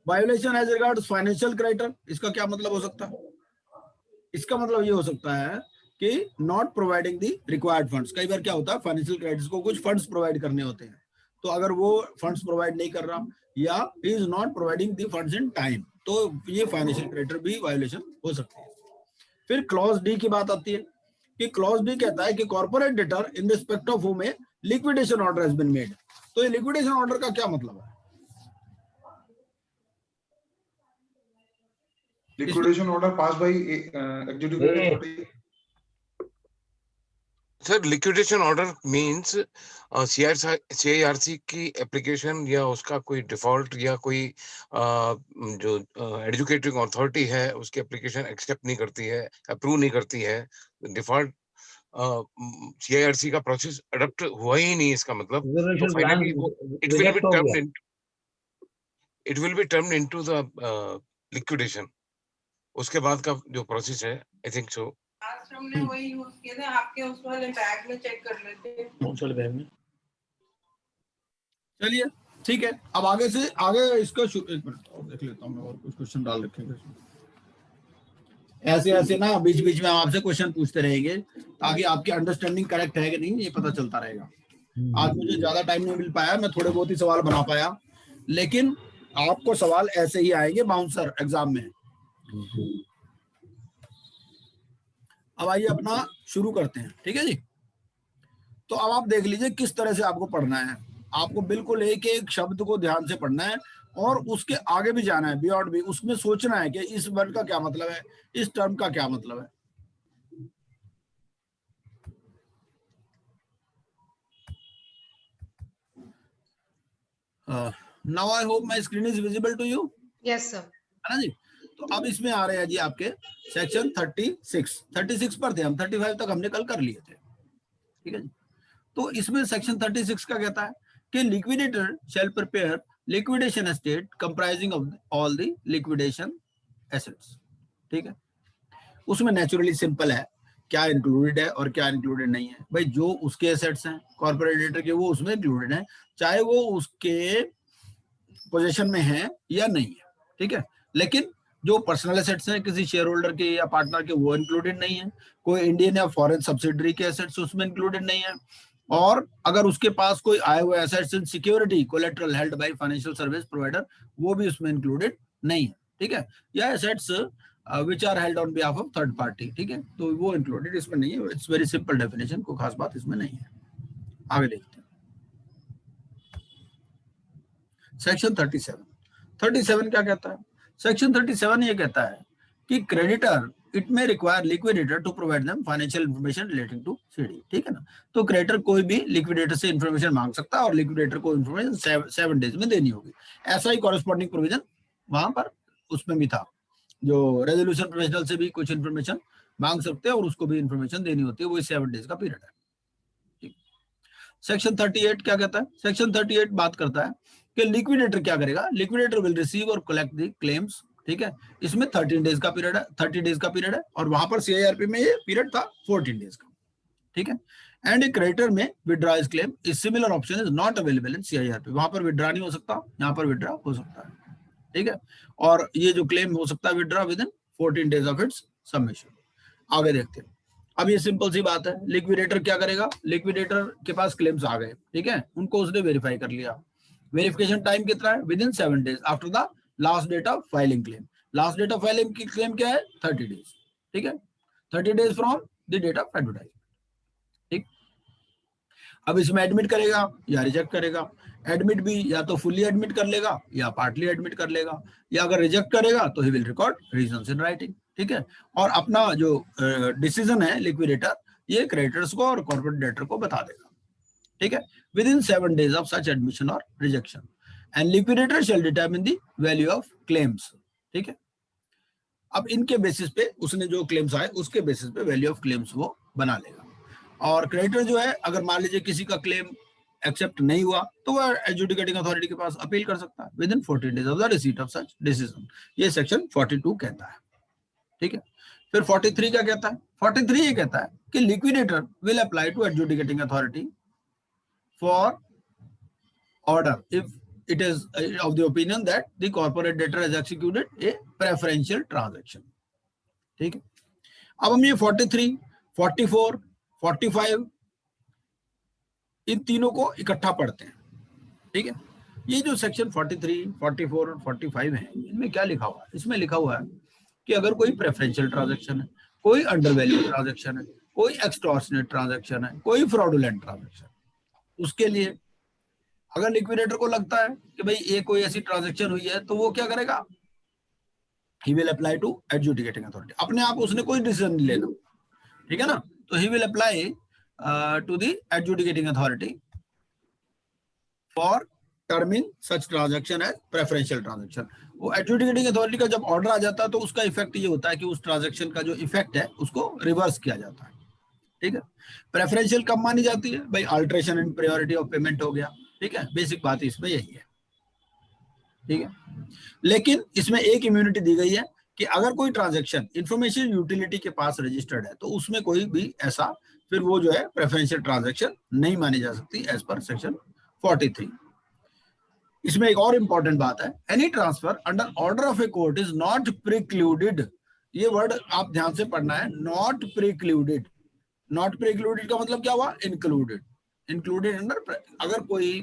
Violation as regards financial creditor, इसका क्या मतलब हो सकता है? इसका मतलब ये हो सकता है कि not providing the required funds. कई बार क्या होता है, फाइनेंशियल क्रेडिटर्स को कुछ फंड्स प्रोवाइड करने होते हैं, तो अगर वो फंड्स प्रोवाइड नहीं कर रहा या ही is not providing the funds in time, तो ये फाइनेंशियल क्रेडिटर भी वायोलेशन हो सकती है। फिर क्लॉज D की बात आती है कि क्लॉज D कहता है कि corporate debtor in respect of whom a liquidation order has been made. तो ये लिक्विडेशन ऑर्डर का क्या मतलब है? Liquidation order pass by executive authority. Sir, liquidation order means CIRC की एप्लीकेशन या उसका कोई डिफॉल्ट या कोई जो एजुकेटिंग अथॉरिटी है उसकी एप्लीकेशन एक्सेप्ट नहीं करती है, अप्रूव नहीं करती है। डिफॉल्ट CIRC का प्रोसेस अडॉप्ट हुआ ही नहीं, इसका मतलब तो finally it will be termed into the liquidation. उसके बाद का जो प्रोसेस है, आई थिंक सो हमने वही यूज किया था। आपके उस वाले बैग में चेक कर लेते हैं। कौन सा बैग में? चलिए ठीक है। अब आगे से आगे इसका एक मिनट और देख लेता हूँ मैं, और कुछ क्वेश्चन डाल रखेंगे। ऐसे ऐसे ना बीच बीच में हम आपसे क्वेश्चन पूछते रहेंगे ताकि आपकी अंडरस्टैंडिंग करेक्ट है कि नहीं ये पता चलता रहेगा। आज मुझे ज्यादा टाइम नहीं मिल पाया, मैं थोड़े बहुत ही सवाल बना पाया, लेकिन आपको सवाल ऐसे ही आएंगे बाउंसर एग्जाम में। अब आइए अपना शुरू करते हैं, ठीक है जी। तो अब आप देख लीजिए किस तरह से आपको पढ़ना है। आपको बिल्कुल एक एक शब्द को ध्यान से पढ़ना है और उसके आगे भी जाना है, बियॉन्ड भी। उसमें सोचना है कि इस वर्ड का क्या मतलब है, इस टर्म का क्या मतलब है। Now I hope my screen is visible to you. Yes, sir. है ना जी। तो अब इसमें आ रहे हैं जी आपके सेक्शन 36 पर थे हम, 35 तक हमने कल कर लिए थे, ठीक है जी। तो इसमें सेक्शन 36 का कहता है कि liquidator shall prepare liquidation estate comprising of all the liquidation assets, ठीक है। उसमें नेचुरली सिंपल है क्या इंक्लूडेड है और क्या इंक्लूडेड नहीं है। भाई जो उसके एसेट्स हैं कॉर्पोरेट डेटर के वो उसमें इंक्लूडेड है, चाहे वो उसके पोजीशन में है या नहीं है, ठीक है। लेकिन जो पर्सनल एसेट्स हैं किसी शेयर होल्डर के या पार्टनर के वो इंक्लूडेड नहीं है। कोई इंडियन या फॉरेन सब्सिडरी के एसेट्स उसमें इंक्लूडेड नहीं है। और अगर उसके पास कोई आए हुए assets in security collateral held by financial service provider वो भी उसमें इंक्लूडेड नहीं है, ठीक है। या assets which are held on behalf of third party, ठीक है, तो वो इंक्लूडेड इसमें नहीं है। इट्स वेरी सिंपल डेफिनेशन, कोई खास बात इसमें नहीं है। आगे देखते हैं सेक्शन 37 क्या कहता है। सेक्शन 37 ये कहता है कि creditor it may require liquidator to provide them financial information relating to CD, ठीक है ना। तो क्रेडिटर कोई भी लिक्विडेटर से इंफॉर्मेशन मांग सकता है और लिक्विडेटर को इंफॉर्मेशन 7 डेज में देनी होगी। ऐसा ही कॉरेस्पॉन्डिंग प्रोविजन वहां पर उसमें भी था, जो रेजोल्यूशन प्रोफेशनल से भी कुछ इंफॉर्मेशन मांग सकते हैं और उसको भी इंफॉर्मेशन देनी होती है, वो 7 डेज का पीरियड है। सेक्शन 38 क्या कहता है। सेक्शन 38 बात करता है कि लिक्विडेटर क्या करेगा। लिक्विडेटर विल रिसीव और कलेक्ट द क्लेम्स, ठीक है। इसमें 13 डेज का पीरियड है, 30 डेज का पीरियड है, और वहां पर सीआईआरपी में ये पीरियड था 14 डेज का, ठीक है। एंड ए क्रेडिटर में withdraw his claim is similar option is not available in CIRP. वहां पर विड्रॉ नहीं हो सकता, यहाँ पर विड्रॉ हो सकता है, ठीक है। और ये जो क्लेम हो सकता है withdraw with in 14 days of its submission. आगे देखते हैं। अब ये सिंपल सी बात है, लिक्विडेटर क्या करेगा। लिक्विडेटर के पास क्लेम्स आ गए, ठीक है, उनको उसने वेरीफाई कर लिया। वेरिफिकेशन टाइम कितना है, within 7 days after the last date of filing claim. Last date of filing की क्लेम क्या है, 30 डेज, ठीक है। 30 days from the date of advertisement, ठीक। अब इसमें एडमिट करेगा या रिजेक्ट करेगा। एडमिट भी या तो फुल्ली एडमिट कर लेगा या पार्टली एडमिट कर लेगा, या अगर रिजेक्ट करेगा तो he will record reasons in writing, ठीक है। और अपना जो डिसीजन है लिक्विडेटर ये क्रेडिटर्स को और कॉर्पोरेट डेटर को बता देगा, ठीक है, within 7 days of such admission और rejection. And liquidator shall determine the value of claims, ठीक है। अब इनके बेसिस पे उसने जो क्लेम्स आए उसके बेसिस पे वैल्यू ऑफ क्लेम्स वो बना लेगा। और क्रेडिटर जो है अगर मान लीजिए किसी का क्लेम एक्सेप्ट नहीं हुआ तो वह एडजुडिकेटिंग अथॉरिटी के पास अपील कर सकता है within 14 days of the receipt of such decision. ये सेक्शन 42 कहता है, ठीक है। फिर 43 क्या कहता है। 43 ये कहता है कि liquidator will apply to adjudicating authority for order if it is of the opinion that the corporate debtor has executed a preferential transaction, ठीक है। अब हम ये 43, 44, 45 इन तीनों को इकट्ठा पढ़ते हैं, ठीक है। ये जो सेक्शन 43, 44 और 45 है इनमें क्या लिखा हुआ है। इसमें लिखा हुआ है कि अगर कोई प्रेफरेंशियल ट्रांजैक्शन है, कोई अंडर वैल्यू ट्रांजैक्शन है, कोई एक्सटॉर्शनेट ट्रांजैक्शन है, कोई फ्रॉडुलेंट ट्रांजैक्शन, उसके लिए अगर लिक्विडेटर को लगता है कि भाई ये कोई ऐसी ट्रांजैक्शन हुई है तो वो क्या करेगा, he will apply to adjudicating authority. अपने आप उसने कोई डिसीजन नहीं लेना, ठीक है ना। तो he will apply to the adjudicating authority for terming such transaction as preferential transaction. वो एडजुडिकेटिंग अथॉरिटी का जब ऑर्डर आ जाता है तो उसका इफेक्ट ये होता है कि उस ट्रांजैक्शन का जो इफेक्ट है उसको रिवर्स किया जाता है, ठीक है। प्रेफरेंशियल कब मानी जाती है भाई, alteration in priority of payment हो गया, ठीक है। बेसिक बात इसमें यही है, ठीक है। लेकिन इसमें एक इम्यूनिटी दी गई है कि अगर कोई ट्रांजैक्शन इंफॉर्मेशन यूटिलिटी के पास रजिस्टर्ड है तो उसमें कोई भी ऐसा फिर वो जो है प्रेफरेंशियल ट्रांजैक्शन नहीं मानी जा सकती एज पर सेक्शन 43। इसमें एक और इंपॉर्टेंट बात है, any transfer under order of a court is not precluded ये वर्ड आप ध्यान से पढ़ना है, नॉट प्रिक्लूडेड। नॉट प्रिक्लूडेड का मतलब क्या हुआ? इंक्लूडेड। इंक्लूडेड अंडर, अगर कोई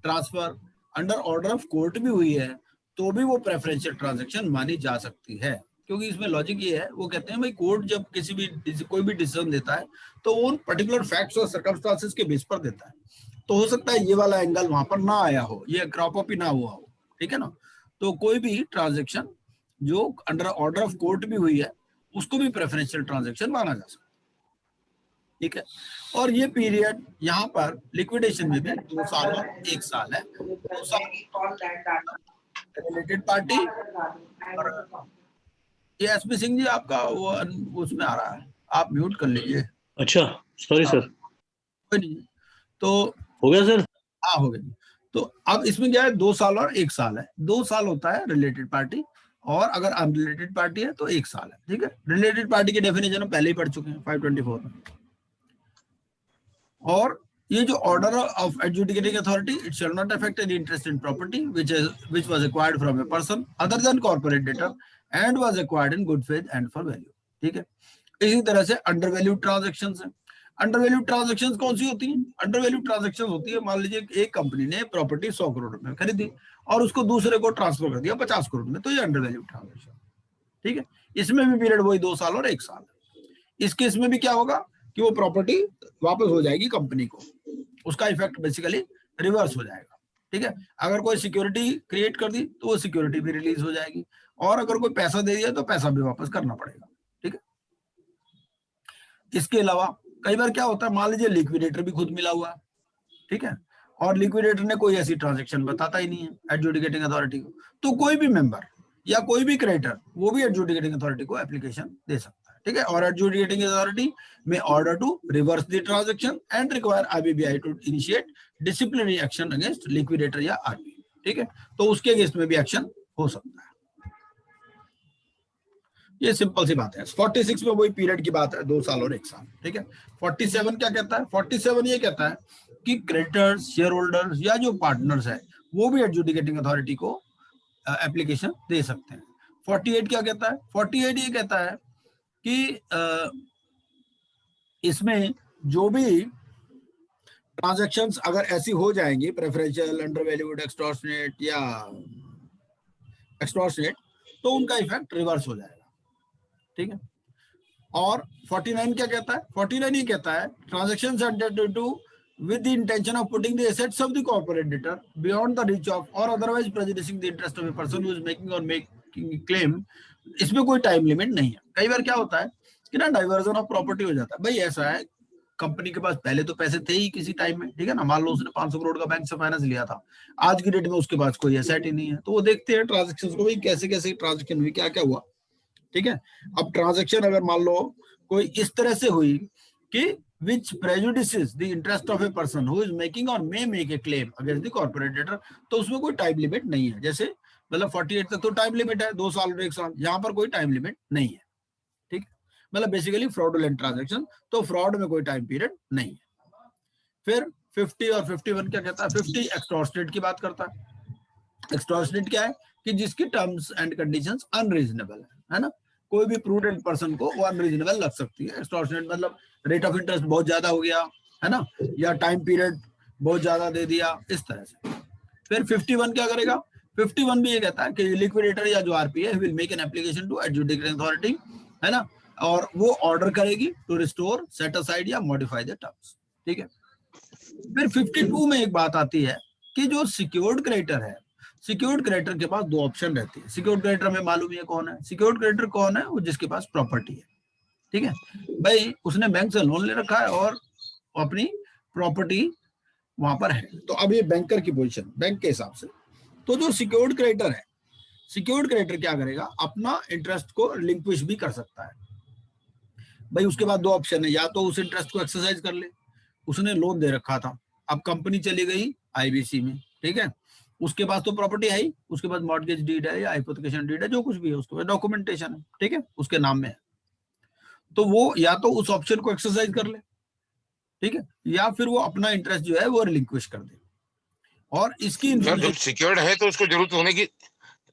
transfer under order of court भी हुई है तो भी वो प्रेफरेंशियल ट्रांजैक्शन मानी जा सकती है, क्योंकि इसमें लॉजिक ये है, वो कहते हैं भाई कोर्ट जब कोई भी डिसीजन देता है तो वो उन पर्टिकुलर फैक्ट्स और सर्कमस्टांसेस के बेस पर देता है। तो हो सकता है ये वाला एंगल वहां पर ना आया हो, ये क्रॉप अप ही ना हुआ हो, ठीक है ना। तो कोई भी ट्रांजैक्शन जो अंडर ऑर्डर ऑफ कोर्ट भी हुई है उसको भी प्रेफरेंशियल ट्रांजैक्शन माना जा सकता है, ठीक है। और ये पीरियड यहाँ पर लिक्विडेशन में भी 2 साल और 1 साल है। 2 साल रिलेटेड पार्टी, और ये एसपी सिंह जी आपका वो उसमें आ रहा है, आप म्यूट कर लीजिए। अच्छा, सॉरी सर। कोई नहीं, तो हो गया सर? हाँ हो गया। तो अब इसमें क्या है, 2 साल और 1 साल है। 2 साल होता है रिलेटेड पार्टी, और अगर अनरिलेटेड पार्टी है तो 1 साल है, ठीक है। रिलेटेड पार्टी की डेफिनेशन हम पहले ही पढ़ चुके हैं 524 में। और ये जो order of adjudicating authority, it shall not affect any interest in property which was acquired from a person other than corporate debtor and was acquired in good faith and for value, ठीक है। इसी तरह से under value transaction है। Under value transaction कौन सी होती है? Under value transaction होती है, मान लीजिए एक कंपनी ने प्रॉपर्टी 100 करोड़ रुपए में खरीदी और उसको दूसरे को ट्रांसफर कर दिया 50 करोड़ में, तो ये अंडर वैल्यू ट्रांजेक्शन, ठीक है। इसमें भी पीरियड वही 2 साल और 1 साल है। इस केस में भी क्या होगा कि वो प्रॉपर्टी वापस हो जाएगी कंपनी को, उसका इफेक्ट बेसिकली रिवर्स हो जाएगा, ठीक है। अगर कोई सिक्योरिटी क्रिएट कर दी तो वो सिक्योरिटी भी रिलीज हो जाएगी, और अगर कोई पैसा दे दिया तो पैसा भी वापस करना पड़ेगा, ठीक है। इसके अलावा कई बार क्या होता है, मान लीजिए लिक्विडेटर भी खुद मिला हुआ है, ठीक है, और लिक्विडेटर ने कोई ऐसी ट्रांजैक्शन बताता ही नहीं है एडजुडिकेटिंग अथॉरिटी को, तो कोई भी मेंबर या कोई भी क्रेडिटर वो भी एडजुडिकेटिंग अथॉरिटी को एप्लीकेशन दे सकता है, ठीक है। और adjudicating authority may order to reverse the transaction and require IBBI to initiate disciplinary action against liquidator या आरबी, ठीक है। तो उसके अगेंस्ट में भी एक्शन हो सकता है। ये सिंपल सी बात है। 46 में वही पीरियड की बात है, 2 साल और 1 साल, ठीक है। 47 क्या कहता है? 47 ये कहता है कि क्रेडिटर्स, शेयर होल्डर्स या जो पार्टनर्स है वो भी एडजुडिकेटिंग अथॉरिटी को एप्लीकेशन दे सकते हैं। 48 क्या कहता है? 48 ये कहता है कि इसमें जो भी ट्रांजैक्शंस अगर ऐसी हो जाएंगी, प्रेफरेंशियल, अंडरवैल्यूड, एक्सटॉर्शनेट या एक्सटॉर्शनेट, तो उनका इफेक्ट रिवर्स हो जाएगा, ठीक है। और 49 क्या कहता है? 49 ये कहता है transactions undertaken to with the intention of putting the assets of the corporate debtor beyond the reach of or otherwise prejudicing the interest of a person who is making or making a claim, इसमें कोई time limit नहीं है। कई बार क्या होता है कि ना डाइवर्जन ऑफ प्रॉपर्टी हो जाता है। भाई ऐसा है, कंपनी के पास पहले तो पैसे थे ही किसी टाइम में, ठीक है ना, मान लो उसने 500 करोड़ का बैंक से फाइनेंस लिया था, आज की डेट में उसके पास कोई एसेट ही नहीं है, तो वो देखते हैं ट्रांजेक्शन को, भाई कैसे कैसे ट्रांजेक्शन हुई, क्या क्या हुआ, ठीक है। अब ट्रांजेक्शन अगर मान लो कोई इस तरह से हुई कि which prejudices the interest of a person who is making or may make a claim against the corporate debtor, तो उसमें कोई टाइम लिमिट नहीं है। जैसे मतलब 48 तक तो टाइम लिमिट है, 2 साल और 1 साल, यहाँ पर कोई टाइम लिमिट नहीं है, ठीक है। मतलब बेसिकली फ्रॉडुलेंट ट्रांजैक्शन, तो फ्रॉड में कोई टाइम पीरियड नहीं है। फिर 50 और 51 क्या कहता है? 50 एक्सटॉर्शनेट की बात करता है। एक्सटॉर्शनेट क्या है कि जिसकी टर्म्स एंड कंडीशंस अनरीजनेबल है ना, कोई भी प्रूडेंट पर्सन को वो अनरीजनेबल लग सकती है। एक्सटॉर्शनेट मतलब रेट ऑफ इंटरेस्ट बहुत ज्यादा हो गया है ना, या टाइम पीरियड बहुत ज्यादा दे दिया, इस तरह से। फिर 51 क्या करेगा? 51 भी ये कहता है कि लिक्विडेटर या जो आरपी है will make an application to adjudicating authority, है ना, और वो ऑर्डर करेगी टू रिस्टोर, सेट असाइड या मॉडिफाई द टर्म्स, ठीक है। फिर 52 में एक बात आती है कि जो सिक्योर्ड क्रेडिटर है, सिक्योर्ड क्रेडिटर के पास 2 ऑप्शन रहती है। सिक्योर्ड क्रेडिटर में मालूम है कौन है? सिक्योर्ड क्रेडिटर कौन है? वो जिसके पास प्रॉपर्टी है, ठीक है। भाई उसने बैंक से लोन ले रखा है और अपनी प्रॉपर्टी वहां पर है, तो अब ये बैंकर की पोजीशन, बैंक के हिसाब से, तो जो सिक्योर्ड क्रेडिटर है, सिक्योर्ड क्रेडिटर क्या करेगा? अपना इंटरेस्ट को रिलिंक्विश भी कर सकता है। भाई उसके बाद 2 ऑप्शन है, या तो उस इंटरेस्ट को एक्सरसाइज कर ले, उसने लोन दे रखा था, अब कंपनी चली गई आईबीसी में, ठीक है, उसके पास तो प्रॉपर्टी है ही, उसके पास मॉर्गेज डीड है या हाइपोथेकेशन डीड है, जो कुछ भी है उसके पास डॉक्यूमेंटेशन है, ठीक है, उसके नाम में है, तो वो या तो उस ऑप्शन को एक्सरसाइज कर ले, ठीक है, या फिर वो अपना इंटरेस्ट जो है वो रिलिंक्विश कर दे। और इसकी जब सिक्योर्ड है तो उसको जरूरत होने की,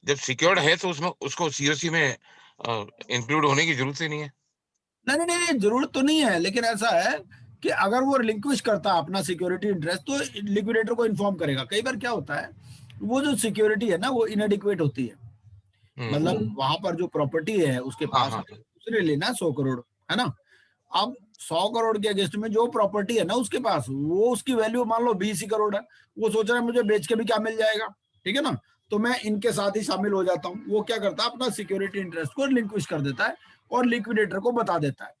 जब सिक्योर्ड है तो उसमें उसको सीओसी में इंक्लूड होने की जरूरत ही नहीं है। नहीं नहीं नहीं, जरूरत तो नहीं है, लेकिन ऐसा है कि अगर वो रिलिंक्विश करता है अपना सिक्योरिटी इंटरेस्ट तो लिक्विडेटर को इन्फॉर्म करेगा। कई बार क्या होता है, वो जो सिक्योरिटी है ना वो इनएडिक्वेट होती है, मतलब वहां पर जो प्रॉपर्टी है उसके पास उसने लेना 100 करोड़, है ना। अब 100 करोड़ के अगेंस्ट में जो प्रॉपर्टी है ना उसके पास, वो उसकी वैल्यू मान लो 20 ही करोड़ है। वो सोच रहा है मुझे बेच के भी क्या मिल जाएगा, ठीक है ना, तो मैं इनके साथ ही शामिल हो जाता हूँ। वो क्या करता है, अपना सिक्योरिटी इंटरेस्ट को रिलिंक्विश कर देता है और लिक्विडेटर को बता देता है।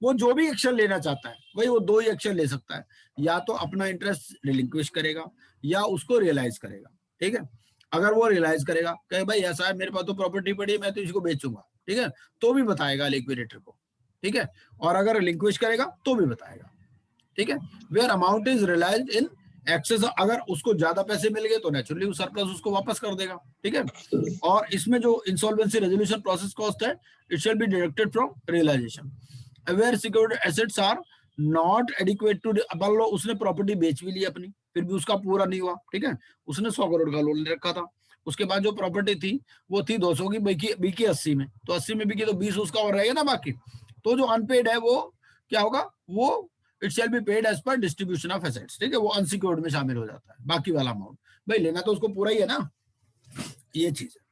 वो जो भी एक्शन लेना चाहता है वही वो 2 ही एक्शन ले सकता है, या तो अपना इंटरेस्ट रिलिंक्विश करेगा या उसको रियलाइज करेगा, ठीक है। अगर वो रियलाइज करेगा कहे भाई ऐसा है मेरे पास तो प्रॉपर्टी पड़ी है मैं तो इसको बेचूंगा, ठीक है, तो भी बताएगा लिक्विडेटर को, ठीक है। और अगर रिलिंक्विश करेगा तो भी बताएगा, ठीक है। Where amount is realised in excess, अगर उसको ज्यादा पैसे मिल गए तो नेचुरली वो सरप्लस उसको वापस कर देगा, ठीक है। और इसमें जो इंसॉल्वेंसी रेजोल्यूशन प्रोसेस कॉस्ट है it shall be deducted from realisation. Where secured assets are not adequate to, मान लो उसने प्रॉपर्टी बेच भी ली अपनी फिर भी उसका पूरा नहीं हुआ, ठीक है। उसने 100 करोड़ का लोन ले रखा था, उसके बाद जो प्रॉपर्टी थी वो थी 200 की, बिकी 80 में, तो 80 में बिकी तो 20 उसका और रहेगा ना बाकी। तो जो अनपेड है वो क्या होगा, वो it shall be paid as per distribution of assets, ठीक है, वो अनसिक्योर्ड में शामिल हो जाता है बाकी वाला अमाउंट। भाई लेना तो उसको पूरा ही है ना, ये चीज है।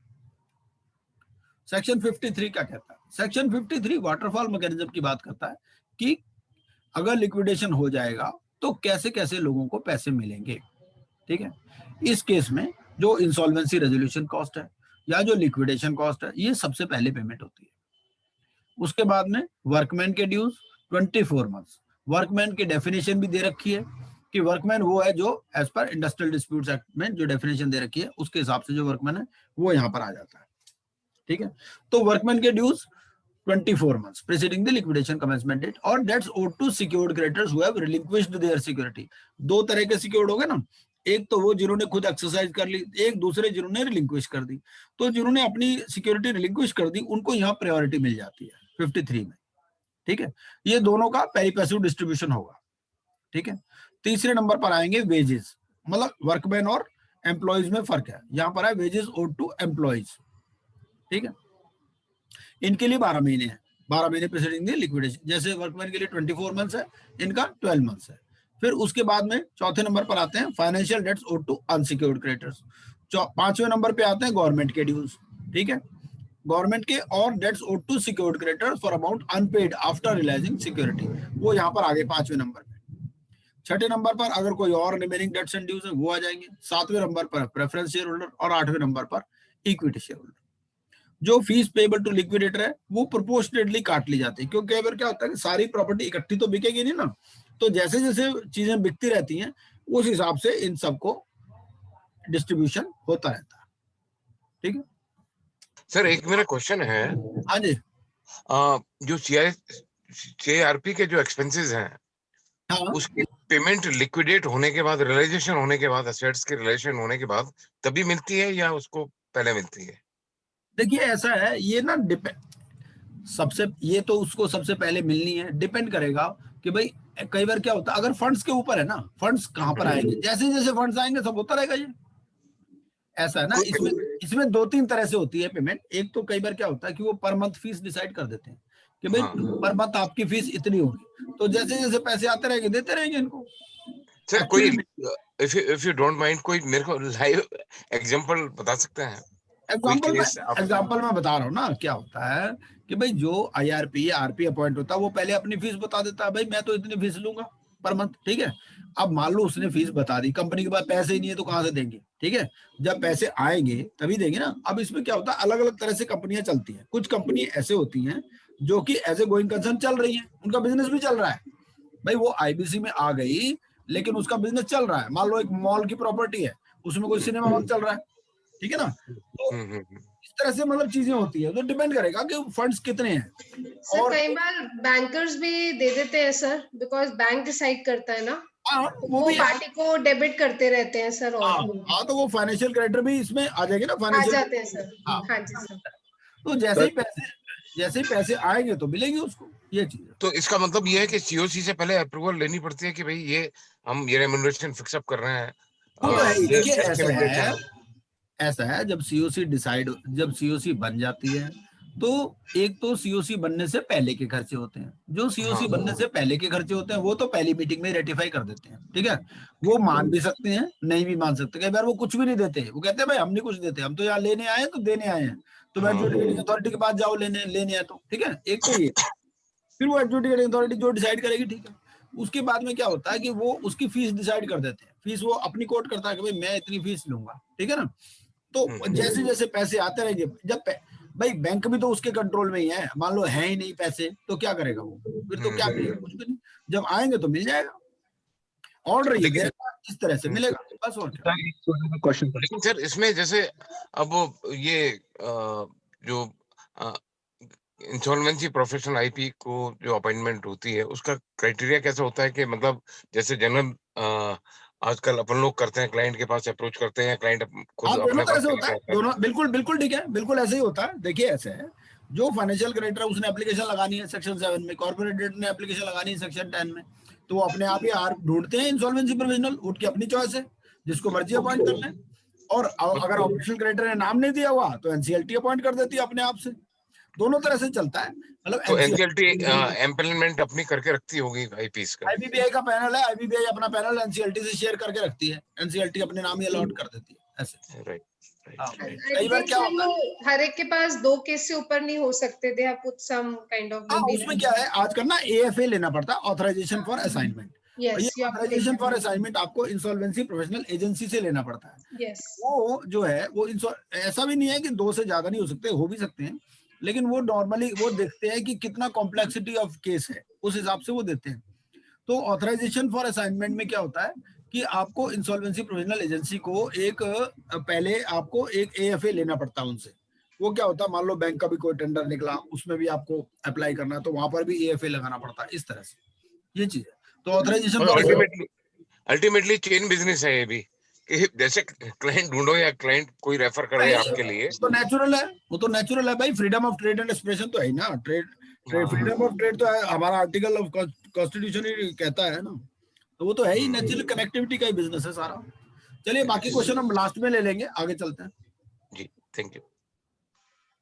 सेक्शन 53 क्या कहता है, सेक्शन 53 वाटरफॉल मैकेनिज्म की बात करता है कि अगर लिक्विडेशन हो जाएगा तो कैसे कैसे लोगों को पैसे मिलेंगे, ठीक है। इस केस में जो इंसॉल्वेंसी रेजोल्यूशन कॉस्ट है या जो लिक्विडेशन कॉस्ट है ये सबसे पहले पेमेंट होती है। उसके बाद में वर्कमैन के ड्यूज 24 मंथ्स। वर्कमैन की डेफिनेशन भी दे रखी है कि वर्कमैन वो है जो as per industrial disputes act में जो डेफिनेशन दे रखी है उसके हिसाब से जो वर्कमैन है वो यहाँ पर आ जाता है, ठीक है। तो वर्कमैन के dues 24 months preceding the liquidation commencement date or debts owed to secured creditors who have relinquished their security। 2 तरह के सिक्योर्ड हो गए ना, एक तो वो जिन्होंने खुद एक्सरसाइज कर ली, एक दूसरे जिन्होंने रिलिंक्विश कर दी। तो जिन्होंने अपनी सिक्योरिटी रिलिंक्विश कर दी उनको यहाँ प्रायोरिटी मिल जाती है 53 में, ठीक है। ये दोनों का पेरी पैसिव डिस्ट्रीब्यूशन होगा, ठीक है। तीसरे नंबर पर आएंगे वेजेस, मतलब वर्कमैन और एम्प्लॉयज में फर्क है। यहाँ पर है वेजेस ओड टू एम्प्लॉयज, ठीक है। इनके लिए 12 महीने हैं, 12 महीने प्रीसीडिंग द लिक्विडेशन। जैसे वर्कमैन के लिए 24 मंथ्स है, इनका 12 मंथ्स है। फिर उसके बाद में चौथे नंबर पर आते हैं financial debts owed to unsecured creditors. 5वें नंबर पे आते हैं गवर्नमेंट के ड्यूज, ठीक है, गवर्नमेंट के, और debts owed to secured creditors for amount unpaid after realising security, वो यहाँ पर आगे 5वें नंबर पे। 6ठे नंबर पर अगर कोई और रिमेनिंग डेट्स एंड ड्यूज है वो आ जाएंगे। 7वें नंबर पर प्रेफरेंस शेयर होल्डर और 8वें नंबर पर इक्विटी शेयर होल्डर। जो फीस पेबल टू लिक्विडेटर है वो प्रोपोर्शनेटली काट ली जाती है, क्योंकि कई बार क्या होता है कि सारी प्रॉपर्टी इकट्ठी तो बिकेगी नहीं ना, तो जैसे जैसे चीजें बिकती रहती हैं उस हिसाब से इन सबको डिस्ट्रीब्यूशन होता रहता है, ठीक है। सर एक मेरा क्वेश्चन है, हाँ जी, जो CIRP के जो एक्सपेंसेस हैं, हाँ, उसकी पेमेंट लिक्विडेट होने के बाद, रियलाइजेशन होने के बाद, एसेट्स के रियलाइजेशन होने के बाद तभी मिलती है या उसको पहले मिलती है? देखिए ऐसा है, ये ना सबसे, ये तो उसको सबसे पहले मिलनी है, डिपेंड करेगा कि भाई कई बार क्या होता है, अगर फंड्स के ऊपर है ना, फंड्स कहाँ पर आएंगे, जैसे जैसे फंड्स आएंगे सब होता रहेगा ये, ऐसा है ना। इसमें 2-3 तरह से होती है पेमेंट। एक तो कई बार क्या होता है कि वो पर मंथ फीस डिसाइड कर देते हैं कि भाई पर मंथ आपकी फीस इतनी होगी, तो जैसे जैसे पैसे आते रहेंगे देते रहेंगे इनको। सर कोई इफ यू डोंट माइंड कोई मेरे को लाइव एग्जांपल बता सकते हैं? एग्जाम्पल मैं बता रहा हूँ ना, क्या होता है कि भाई जो IRP RP अपॉइंट होता है वो पहले अपनी फीस बता देता है, भाई मैं तो इतनी फीस लूंगा पर मंथ, ठीक है। अब मान लो उसने फीस बता दी, कंपनी के पास पैसे ही नहीं है तो कहां से देंगे, ठीक है। जब पैसे आएंगे तभी देंगे ना। अब इसमें क्या होता है, अलग अलग तरह से कंपनियां चलती हैं। कुछ कंपनी ऐसे होती हैं जो कि एज ए गोइंग कंसर्न चल रही है, उनका बिजनेस भी चल रहा है, भाई वो IBC में आ गई लेकिन उसका बिजनेस चल रहा है। मान लो एक मॉल की प्रॉपर्टी है, उसमें कोई सिनेमा हॉल चल रहा है, ठीक है ना। तो इस तरह से मतलब चीजें होती है, तो डिपेंड करेगा कि फंड्स कितने हैं। और कई बार बैंकर्स भी दे देते हैं सर, बिकॉज बैंक डिसाइड करता है ना, वो भी पार्टी को डेबिट करते रहते हैं सर। और हाँ, तो वो फाइनेंशियल क्रेडिटर भी इसमें आ जाएंगे ना, फाइनेंशियल आ जाते हैं सर। हाँ जी सर। तो जैसे ही पैसे आएंगे तो मिलेंगे उसको, ये चीज। तो इसका मतलब ये है कि COC से पहले अप्रूवल लेनी पड़ती है कि भाई ये हम ये रेम्युनरेशन फिक्स अप कर रहे हैं। ऐसा है जब COC बन जाती है तो एक तो सीओसी बनने से पहले के खर्चे होते हैं, जो सीओसी बनने से पहले के खर्चे होते हैं वो तो पहली मीटिंग में रेटिफाई कर देते हैं, ठीक है। वो मान भी सकते हैं, नहीं भी मान सकते, कई बार वो कुछ भी नहीं देते, वो कहते हैं भाई हम नहीं कुछ देते, हम तो यहाँ लेने आए हैं तो देने आए हैं, तो एडजुडिकेटिंग अथॉरिटी के पास जाओ लेने है तो, ठीक है। एक तो ये, फिर वो एडजुडिकेटिंग अथॉरिटी जो डिसाइड करेगी, ठीक है। उसके बाद में क्या होता है कि वो उसकी फीस डिसाइड कर देते हैं, फीस वो अपनी कोट करता है कि भाई मैं इतनी फीस लूंगा, ठीक है ना। तो जैसे जैसे पैसे आते रहेंगे, जब भाई बैंक भी तो उसके कंट्रोल में ही है, मान लो है ही नहीं पैसे तो क्या करेगा वो, फिर तो क्या करेगा, कुछ भी नहीं, जब आएंगे तो मिल जाएगा, ऑर्डर ये इस तरह से मिलेगा, बस। और क्वेश्चन, लेकिन सर इसमें जैसे अब ये जो इंसॉल्वेंसी प्रोफेशनल आईपी को जो अपॉइंटमेंट होती है उसका क्राइटेरिया कैसा होता है, कि मतलब जैसे जनरल आजकल अपन लोग करते हैं, क्लाइंट के पास अप्रोच करते हैं, क्लाइंट खुद अपने पास होता है, दोनों बिल्कुल ठीक है, बिल्कुल ऐसे ही होता है। देखिए ऐसे है, जो फाइनेंशियल क्रेडिटर उसने एप्लीकेशन लगानी है सेक्शन 7 में, कॉर्पोरेट डेट ने एप्लीकेशन लगानी है सेक्शन 10 में, तो वो अपने आप ही ढूंढते हैं इंसॉल्वेंसी प्रोफेशनल, उनकी अपनी चॉइस है, जिसको मर्जी अपॉइंट कर लें। और अगर ऑपरेशनल क्रेडिटर ने नाम नहीं दिया हुआ तो एनसीएलटी अपॉइंट कर देती है अपने आप से, दोनों तरह से चलता है। मतलब तो एनसीएलटी एम्प्लॉयमेंट अपनी करके रखती होगी आईपीएस का, आईबीबीआई का पैनल है, आईबीबीआई अपना पैनल एनसीएलटी से शेयर करके रखती है, एनसीएलटी अपने नाम ही अलॉट कर देती है ऐसे। राइट, कई बार क्या होता है, हर एक के पास 2 केस से ऊपर नहीं हो सकते, they have put some kind of, उसमें क्या है आजकल ना एएफए लेना पड़ता है, ऑथराइजेशन फॉर असाइनमेंट। Yes, ये ऑथराइजेशन फॉर असाइनमेंट आपको इंसॉल्वेंसी प्रोफेशनल एजेंसी से लेना पड़ता है। Yes. वो जो है वो ऐसा भी नहीं है कि 2 से ज्यादा नहीं हो सकते, हो भी सकते हैं, लेकिन वो नॉर्मली वो देखते हैं कि कितना कॉम्प्लेक्सिटी ऑफ केस है, उस हिसाब से वो देते हैं। तो ऑथराइजेशन फॉर असाइनमेंट में क्या होता है कि आपको इंसॉल्वेंसी प्रोफेशनल एजेंसी को एक पहले आपको एक एएफए लेना पड़ता है उनसे। वो क्या होता है, मान लो बैंक का भी कोई टेंडर निकला, उसमें भी आपको अप्लाई करना, तो वहां पर भी एएफए लगाना पड़ता है, इस तरह से ये चीज है। तो ऑथराइजेशन अल्टीमेटली चेन बिजनेस है ये भी, कि जैसे क्लाइंट ढूंढो या क्लाइंट कोई रेफर करे आपके लिए, तो नेचुरल है, वो तो नेचुरल है भाई, freedom of trade and expression तो है ना, फ्रीडम ऑफ ट्रेड तो है, हमारा आर्टिकल ऑफ कॉन्स्टिट्यूशन ही कहता है ना, तो वो तो है ही, नेचुरल कनेक्टिविटी का ही बिजनेस है सारा। चलिए बाकी क्वेश्चन हम लास्ट में ले लेंगे, आगे चलते हैं जी, थैंक यू।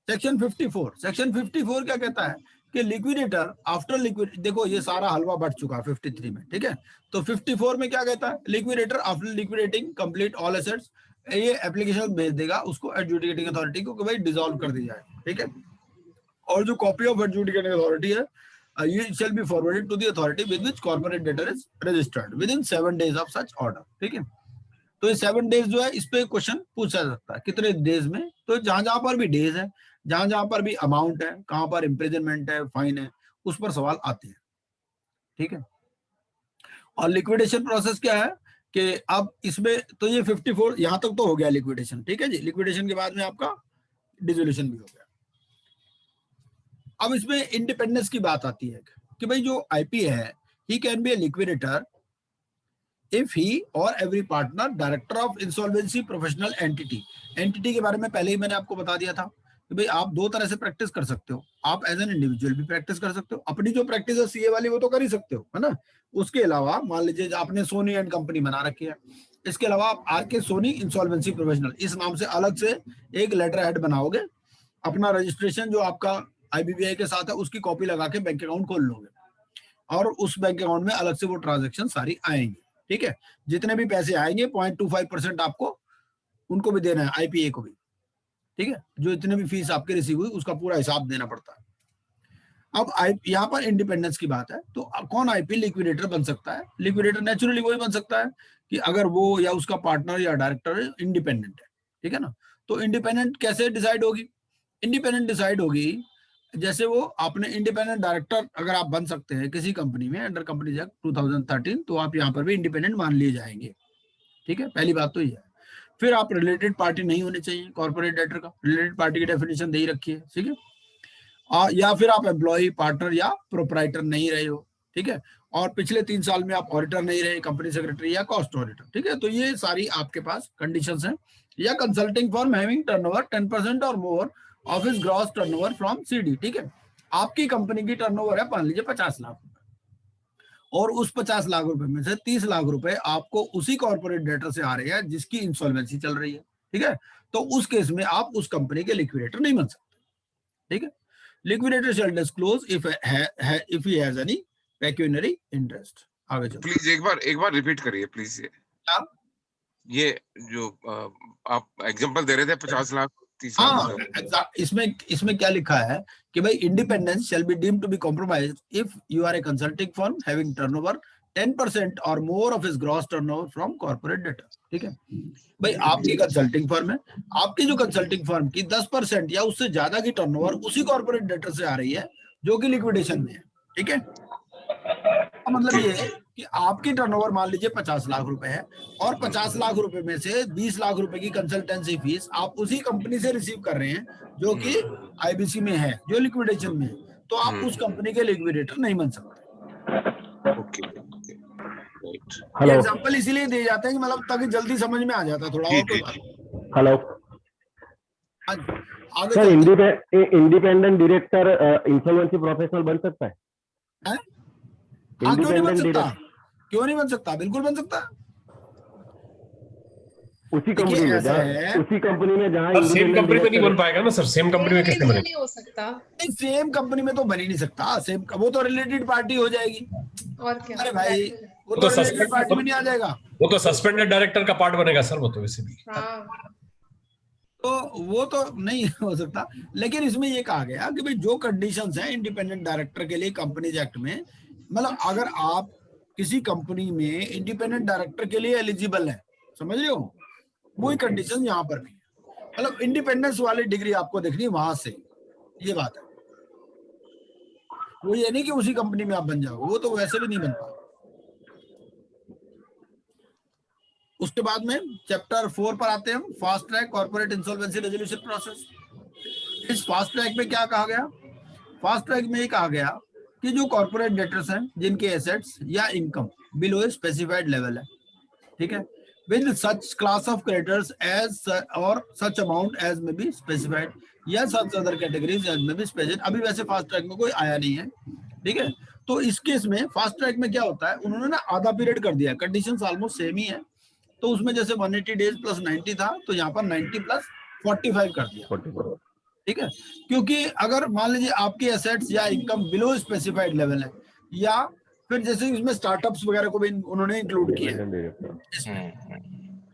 सेक्शन 54, सेक्शन 54 क्या कहता है कि लिक्विडेटर आफ्टर लिक्विड, देखो ये सारा हलवा बढ़ चुका है 53 में, ठीक है। तो 54 में क्या कहता है, liquidator after liquidating complete all assets, ये एप्लीकेशन भेज देगा उसको एडजुडिकेटिंग अथॉरिटी को कि भाई डिसॉल्व कर दी जाए, ठीक है। और जो कॉपी ऑफ एडजुडिकेटिंग अथॉरिटी है, ये shall be forwarded to the authority with which corporate debtor is registered within 7 days of such order, ठीक है। तो ये 7 days जो है, इस पे क्वेश्चन पूछा जा सकता है कितने डेज में, तो जहां पर भी डेज है, जहां पर भी अमाउंट है, कहां पर इम्प्रिजनमेंट है, फाइन है, उस पर सवाल आते हैं, ठीक है। और लिक्विडेशन प्रोसेस क्या है कि अब इसमें तो ये 54 यहां तक तो हो गया लिक्विडेशन, ठीक है जी। लिक्विडेशन के बाद में आपका डिसोल्यूशन भी हो गया। अब इसमें इंडिपेंडेंस की बात आती है कि भाई जो आईपी है, he can be a liquidator if he और every partner director of insolvency professional entity के बारे में पहले ही मैंने आपको बता दिया था कि भाई आप 2 तरह से प्रैक्टिस कर सकते हो, आप एज एन इंडिविजुअल भी प्रैक्टिस कर सकते हो, अपनी जो प्रैक्टिस है सीए वाली वो तो कर ही सकते हो, है ना। उसके अलावा मान लीजिए आपने सोनी एंड कंपनी बना रखी है, इसके अलावा आप आरके सोनी इंसॉल्वेंसी प्रोफेशनल इस नाम से अलग से एक लेटर हेड बनाओगे, अपना रजिस्ट्रेशन जो आपका आईबीबीआई के साथ है उसकी कॉपी लगा के बैंक अकाउंट खोल लोगे, और उस बैंक अकाउंट में अलग से वो ट्रांजेक्शन सारी आएंगी, ठीक है। जितने भी पैसे आएंगे 0.25% आपको उनको भी देना है, आईपीए को भी, ठीक है। जो इतने भी फीस आपके रिसीव हुई उसका पूरा हिसाब देना पड़ता है। अब यहाँ पर इंडिपेंडेंस की बात है, तो कौन आईपी लिक्विडेटर बन सकता है, लिक्विडेटर नेचुरली वही बन सकता है कि अगर वो या उसका पार्टनर या डायरेक्टर इंडिपेंडेंट है, ठीक है ना। तो इंडिपेंडेंट कैसे डिसाइड होगी, इंडिपेंडेंट डिसाइड होगी जैसे वो आपने इंडिपेंडेंट डायरेक्टर अगर आप बन सकते हैं किसी कंपनी में अंडर कंपनी एक्ट 2013, तो आप यहाँ पर भी इंडिपेंडेंट मान लिए जाएंगे, ठीक है। पहली बात तो ये है। फिर आप रिलेटेड पार्टी नहीं होने चाहिए, कॉर्पोरेट डेटर का रिलेटेड पार्टी की डेफिनेशन दे ही रखी है, ठीक है। या फिर आप एम्प्लॉय, पार्टनर या प्रोप्राइटर नहीं रहे हो, ठीक है। और पिछले 3 साल में आप ऑडिटर नहीं रहे, कंपनी सेक्रेटरी या कॉस्ट ऑडिटर, ठीक है। तो ये सारी आपके पास कंडीशंस हैं। या कंसल्टिंग फर्म हैविंग टर्नओवर 10% और more of his gross turnover from CD, ठीक है। आपकी कंपनी की टर्नओवर है मान लीजिए 50 लाख रुपए, और उस 50 लाख रुपए में से 30 लाख रुपए आपको उसी कॉर्पोरेट डेटर से आ रहे हैं जिसकी इंसॉल्वेंसी चल रही है, ठीक है। तो उस केस में आप उस कंपनी के लिक्विडेटर नहीं बन सकते, ठीक है। Liquidator shall disclose if he has any pecuniary interest. आगे चलो। प्लीज एक बार रिपीट करिए प्लीज। ये जो आप एग्जांपल दे रहे थे 50 लाख 30 लाख, इसमें क्या लिखा है कि भाई independence shall be deemed to be compromised if you are a consulting firm having turnover 10% or more of his gross turnover from corporate debtor। ठीक है भाई, आपकी कंसल्टिंग फर्म है, आपकी जो कंसल्टिंग फर्म की 10% या उससे ज्यादा की टर्नओवर उसी कॉर्पोरेट डेटर से आ रही है जो कि लिक्विडेशन में है। ठीक है, मतलब ये है कि आपकी टर्नओवर मान लीजिए 50 लाख रुपए है और 50 लाख रुपए में से 20 लाख रुपए की कंसल्टेंसी फीस आप उसी कंपनी से रिसीव कर रहे हैं जो कि आईबीसी में है, जो लिक्विडेशन में है, तो आप उस कंपनी के लिक्विडेटर नहीं बन सकते। ओके, ये एग्जांपल इसीलिए दिए जाते हैं कि मतलब ताकि जल्दी समझ में आ जाता थोड़ा और। Hello sir, independent director insolvency professional बन सकता है? हाँ, क्यों नहीं बन सकता? क्यों नहीं बन सकता? बिल्कुल बन सकता है। उसी कंपनी में जहाँ सेम कंपनी में नहीं बन पाएगा ना सर, सेम कंपनी में कैसे बनेगा? नहीं हो सकता। नहीं, सेम कंपनी में तो बन ही नहीं सकता। सेम वो तो रिलेटेड पार्टी हो जाएगी। और क्या? अरे भाई वो तो रिलेटेड पार्टी में नहीं आ जाएगा, वो तो सस्पेंडेड डायरेक्टर का पार्ट बनेगा सर, वो तो वैसे भी। तो वो तो नहीं हो सकता। लेकिन इसमें ये कहा गया कि भाई जो कंडीशंस हैं इंडिपेंडेंट डायरेक्टर के लिए कंपनीज एक्ट में, मतलब अगर आप किसी कंपनी में इंडिपेंडेंट डायरेक्टर के लिए एलिजिबल है, समझ रहे हो, वही कंडीशन यहाँ पर भी है। मतलब इंडिपेंडेंस वाली डिग्री आपको देखनी है वहां से, ये बात है। वो ये नहीं कि उसी कंपनी में आप बन जाओ, वो तो वैसे भी नहीं बन पाओ। उसके बाद में चैप्टर 4 पर आते हैं हम, fast track corporate insolvency resolution process. इस फास्ट ट्रैक में क्या कहा गया? फास्ट ट्रैक में ये कहा गया कि जो कॉर्पोरेट डेटर्स हैं जिनके एसेट्स या income below a specified level है, ठीक है, with such class of creditors as और such amount as may be specified या such other categories as may be specified. अभी वैसे फास्ट ट्रैक में कोई आया नहीं है, ठीक है। तो इस केस में फास्ट ट्रैक में क्या होता है, उन्होंने ना आधा पीरियड कर दिया, कंडीशंस ऑलमोस्ट सेम ही है। तो उसमें जैसे 180 डेज प्लस 90 था, तो यहाँ पर 90 प्लस 45 कर दिया, ठीक है। क्योंकि अगर मान लीजिए आपके एसेट्स या इनकम बिलो स्पेसिफाइड लेवल है, या फिर जैसे इसमें स्टार्टअप्स वगैरह को भी उन्होंने इंक्लूड किया।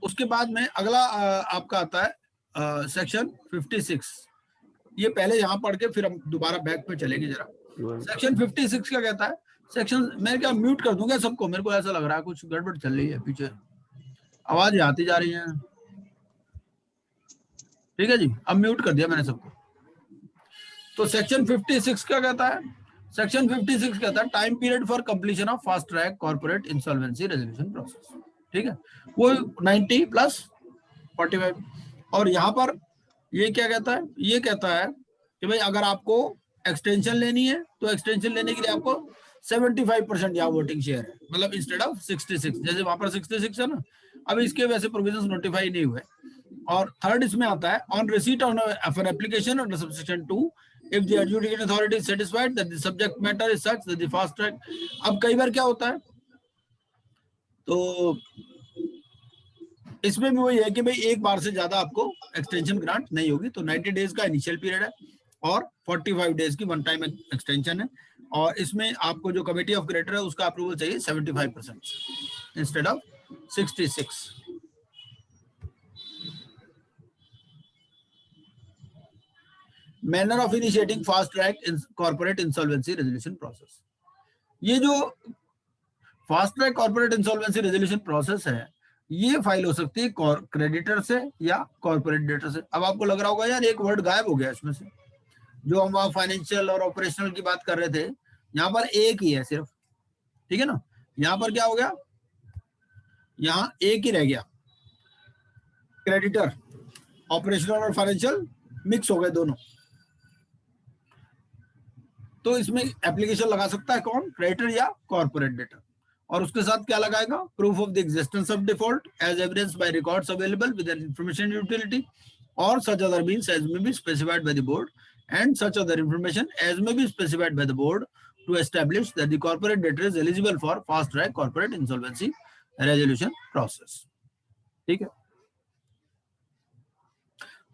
उसके बाद में अगला आपका आता है सेक्शन 56। ये पहले यहाँ पढ़ के फिर हम दोबारा बैक पे चलेंगे जरा। सेक्शन 56 क्या कहता है? सेक्शन, मैं क्या म्यूट कर दूंगा सबको, मेरे को ऐसा लग रहा है कुछ गड़बड़ चल रही है पीछे, आवाज आती जा रही है। ठीक है जी, अब म्यूट कर दिया मैंने सबको। तो सेक्शन 56 क्या कहता है? सेक्शन 56 कहता है time period for completion of fast track corporate insolvency resolution process, ठीक है, वो 90 प्लस 45। और यहाँ पर ये क्या कहता है? ये कहता है कि भाई अगर आपको एक्सटेंशन लेनी है तो एक्सटेंशन लेने के लिए आपको 75% यहाँ वोटिंग शेयर है, मतलब इंस्टेड ऑफ 66, जैसे वहां पर 66 है ना, अभी इसके वैसे प्रोविजंस नोटिफाई नहीं हुए। और थर्ड इसमें आता है on receipt of an application under subsection 2 if the adjudicating authority is satisfied that the subject matter is such that the fast track। अब कई बार क्या होता है, तो इसमें भी वही है कि भाई एक बार से ज्यादा आपको एक्सटेंशन ग्रांट नहीं होगी। तो 90 डेज का इनिशियल पीरियड है और 45 डेज की वन टाइम एक्सटेंशन है। और इसमें आपको जो कमेटी ऑफ क्रेडिटर है उसका अप्रूवल चाहिए 75% instead of 66। Manner of initiating fast track corporate insolvency resolution process. ये जो fast track corporate insolvency resolution process है, ये फाइल हो सकती है क्रेडिटर से या कॉर्पोरेट डेटर से। अब आपको लग रहा होगा यार एक वर्ड गायब हो गया इसमें से, जो हम वहां फाइनेंशियल और ऑपरेशनल की बात कर रहे थे, यहाँ पर एक ही है सिर्फ, ठीक है ना। यहाँ पर क्या हो गया, यहाँ एक ही रह गया, क्रेडिटर, ऑपरेशनल और फाइनेंशियल मिक्स हो गए दोनों। तो इसमें एप्लीकेशन लगा सकता है कौन? क्रेडिटर या कॉर्पोरेट डेटर। और उसके साथ क्या लगाएगा? Proof of the existence of default as evidence by records available with information utility और such other means as may be specified by the board and such other information as may be specified by the board to establish that the corporate debtor is eligible for fast track corporate insolvency resolution process, ठीक है।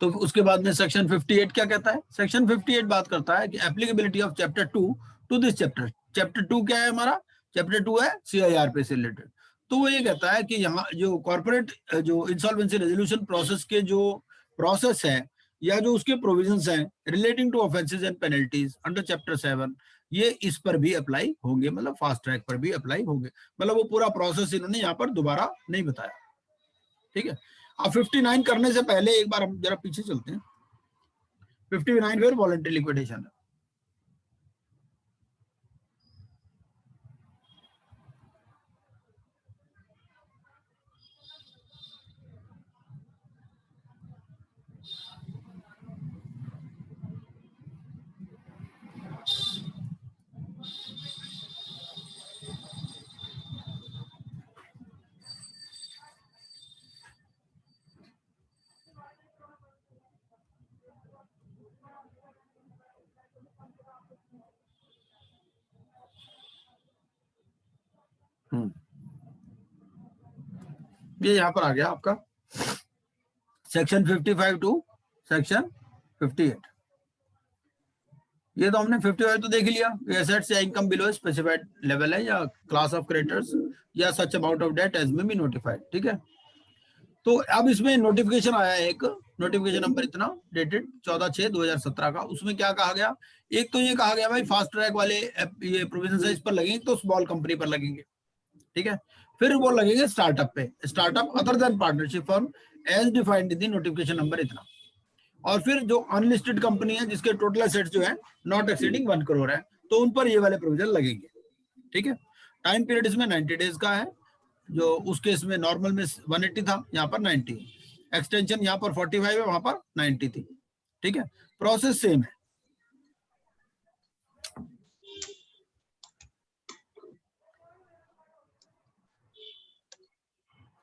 तो उसके बाद में section 58 क्या कहता है? Section 58 बात करता है कि applicability of chapter 2 to this chapter. Chapter 2 क्या है हमारा? चैप्टर 2 है CIRP से रिलेटेड। तो वो ये कहता है कि यहाँ जो कॉर्पोरेट जो इंसॉल्वेंसी रेजोल्यूशन प्रोसेस के जो प्रोसेस है या जो उसके प्रोविजंस हैं relating to offences and penalties under chapter 7, ये इस पर भी अप्लाई होंगे, मतलब फास्ट ट्रैक पर भी अप्लाई होंगे। मतलब वो पूरा प्रोसेस इन्होंने यहाँ पर दोबारा नहीं बताया। ठीक है, अब 59 करने से पहले एक बार हम जरा पीछे चलते हैं। 59 फिर वॉलंटरी लिक्विडेशन है। ये यहाँ पर आ गया आपका सेक्शन 55 टू सेक्शन 58। ये तो हमने 55 तो देख लिया, एसेट्स या इनकम बिलो स्पेसिफाइड लेवल है या क्लास ऑफ क्रेडिटर्स या such amount of debt as may be notified. ठीक है, तो अब इसमें नोटिफिकेशन आया है, एक नोटिफिकेशन नंबर इतना डेटेड 14/6/2017 का। उसमें क्या कहा गया? एक तो ये कहा गया भाई फास्ट ट्रैक वाले ये प्रोविजन है इस पर लगेंगे तो स्मॉल कंपनी पर लगेंगे। ठीक है, फिर वो लगेंगे स्टार्टअप पे, startup other than partnership firm as defined in the notification number इतना। और फिर जो अनलिस्टेड कंपनी है जिसके टोटल एसेट्स जो है नॉट एक्सीडिंग 1 करोड़ है, तो उन पर ये वाले प्रोविजन लगेंगे। ठीक है, टाइम पीरियड इसमें 90 डेज का है, जो उस केस में नॉर्मल में 180 था, यहाँ पर 90, एक्सटेंशन यहाँ पर 45 है, वहां पर 90 थी। ठीक है, प्रोसेस सेम है।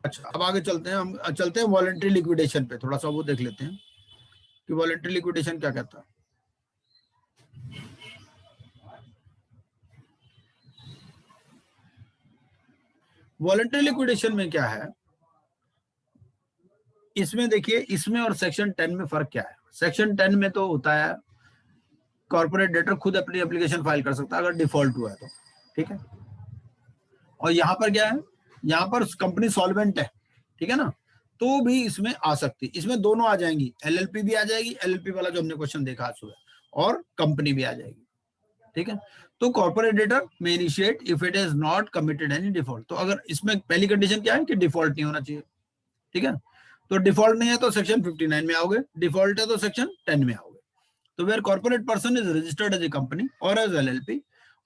अच्छा, अब आगे चलते हैं, हम चलते हैं वॉलंटरी लिक्विडेशन पे, थोड़ा सा वो देख लेते हैं कि वॉलंटरी लिक्विडेशन क्या कहता है। वॉलंटरी लिक्विडेशन में क्या है, इसमें देखिए, इसमें और सेक्शन 10 में फर्क क्या है। सेक्शन 10 में तो होता है कॉर्पोरेट डेटर खुद अपनी एप्लीकेशन फाइल कर सकता है अगर डिफॉल्ट हुआ है तो। ठीक है, और यहाँ पर क्या है, यहाँ पर कंपनी सॉल्वेंट है, ठीक है ना, तो भी इसमें आ सकती, इसमें दोनों आ जाएंगी, LLP भी आ जाएगी, LLP वाला जो हमने क्वेश्चन देखा आज सुबह, और कंपनी भी आ जाएगी। ठीक है, तो corporate debtor may initiate if it is not committed any default. तो अगर इसमें पहली कंडीशन क्या है कि डिफॉल्ट नहीं होना चाहिए। ठीक है, तो डिफॉल्ट नहीं है तो सेक्शन 59 में आओगे, डिफॉल्ट है तो सेक्शन 10 में आओगे। तो where corporate person is registered as a company और एज LLP,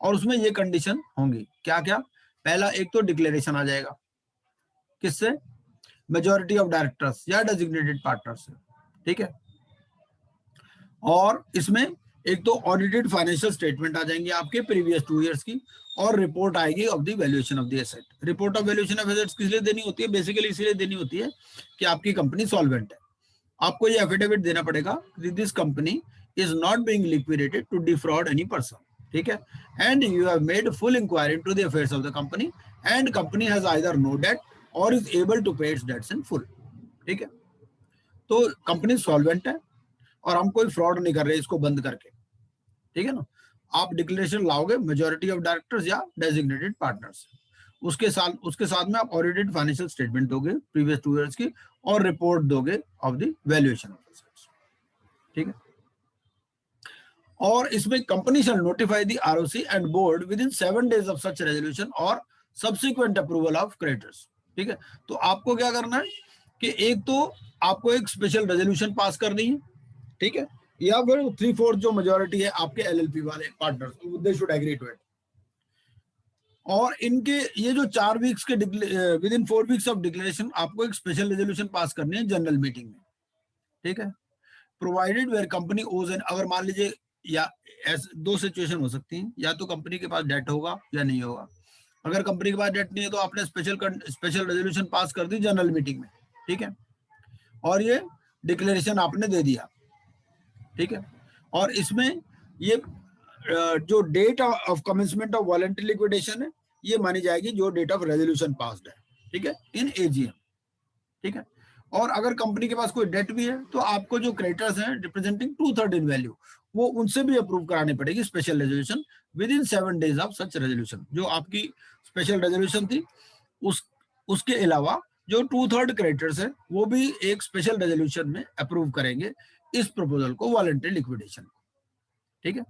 और उसमें ये कंडीशन होंगी क्या क्या? पहला, एक तो डिक्लेरेशन आ जाएगा, किससे? मेजॉरिटी ऑफ डायरेक्टर्स या डेजिग्नेटेड पार्टनर्स से। ठीक है, और इसमें एक तो ऑडिटेड फाइनेंशियल स्टेटमेंट आ जाएंगे आपके प्रीवियस 2 इयर्स की, और रिपोर्ट आएगी of the valuation of the asset. Report of valuation of assets किस लिए देनी होती है? बेसिकली इसलिए देनी होती है कि आपकी कंपनी सॉल्वेंट है। आपको ये एफिडेविट देना पड़ेगा कि this company is not being liquidated to defraud any person. ठीक है, and you have made full inquiry into the affairs of the company and company has either no debt और is able to pay its debts in full. ठीक है, तो company solvent है और हम कोई फ्रॉड नहीं कर रहे इसको बंद करके। ठीक है ना, आप डिक्लेरेशन लाओगे मेजॉरिटी ऑफ डायरेक्टर्स या डेजिग्नेटेड पार्टनर्स, उसके साथ में आप ऑडिटेड फाइनेंशियल स्टेटमेंट दोगे प्रीवियस 2 इयर्स की, और रिपोर्ट दोगे of the valuation of assets. ठीक है, और इसमें company shall notify the ROC and board with in 7 days of such resolution और सब्सिक्वेंट अप्रूवल ऑफ क्रेडिटर्स। ठीक है, तो आपको क्या करना है कि एक तो आपको एक स्पेशल रेजोल्यूशन पास करनी है, ठीक है, या फिर 3/4 जो मेजॉरिटी है आपके LLP वाले partners, they should agree to it. और इनके ये जो 4 वीक्स के within 4 weeks of declaration आपको एक स्पेशल रेजोल्यूशन पास करनी है जनरल मीटिंग में। ठीक है, प्रोवाइडेड वेयर कंपनी ओज एन, अगर मान लीजिए, या 2 सिचुएशन हो सकती हैं, या तो कंपनी के पास डेट होगा या नहीं होगा। अगर कंपनी के पास डेट नहीं है तो आपने स्पेशल रेजोल्यूशन पास कर दी जनरल मीटिंग में। ठीक है, और ये डिक्लेरेशन आपने दे दिया। ठीक है, और इसमें ये जो date of commencement of voluntary liquidation है, ये मानी जाएगी जो डेट ऑफ रेजोल्यूशन पास्ड है। ठीक है, इन AGM। ठीक है, और अगर कंपनी के पास कोई डेट भी है तो आपको जो क्रेडिटर्स हैं रिप्रेजेंटिंग 2/3 इन वैल्यू, वो उनसे भी अप्रूव करानी पड़ेगी special resolution with in 7 days of such resolution. जो आपकी स्पेशल रेजोल्यूशन थी उसके अलावा जो 2/3 क्रेडिटर्स है वो भी एक स्पेशल रेजोल्यूशन में अप्रूव करेंगे इस प्रपोजल को, वॉलंटरी लिक्विडेशन को। ठीक है,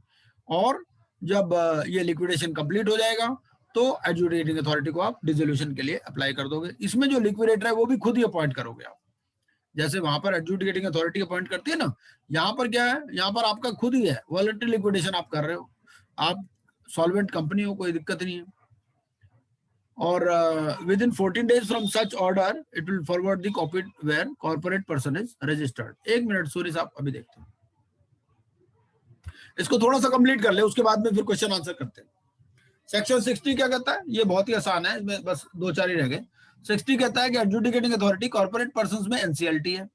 और जब ये लिक्विडेशन कंप्लीट हो जाएगा तो एडजुडिकेटिंग अथॉरिटी को आप डिसोल्यूशन के लिए अप्लाई कर दोगे। इसमें जो लिक्विडेटर है वो भी खुद ही अपॉइंट करोगे आप, जैसे वहां पर एडजुडिकेटिंग अथॉरिटी अपॉइंट करती है ना, यहाँ पर क्या है, यहाँ पर आपका खुद ही है, वॉलंटरी लिक्विडेशन आप कर रहे हो, आप सॉल्वेंट कंपनी हो, कोई दिक्कत नहीं है। और within 14 days from such order it will forward the copy where corporate person is registered. 1 minute Surya साहब, अभी देखते हैं, इसको थोड़ा सा कंप्लीट कर ले, उसके बाद में फिर क्वेश्चन आंसर करते हैं। सेक्शन 60 क्या कहता है, ये बहुत ही आसान है, इसमें बस 2-4 ही रह गए। 60 कहता है कि एडजुडिकेटिंग अथॉरिटी कॉर्पोरेट पर्संस में एनसीएलटी है,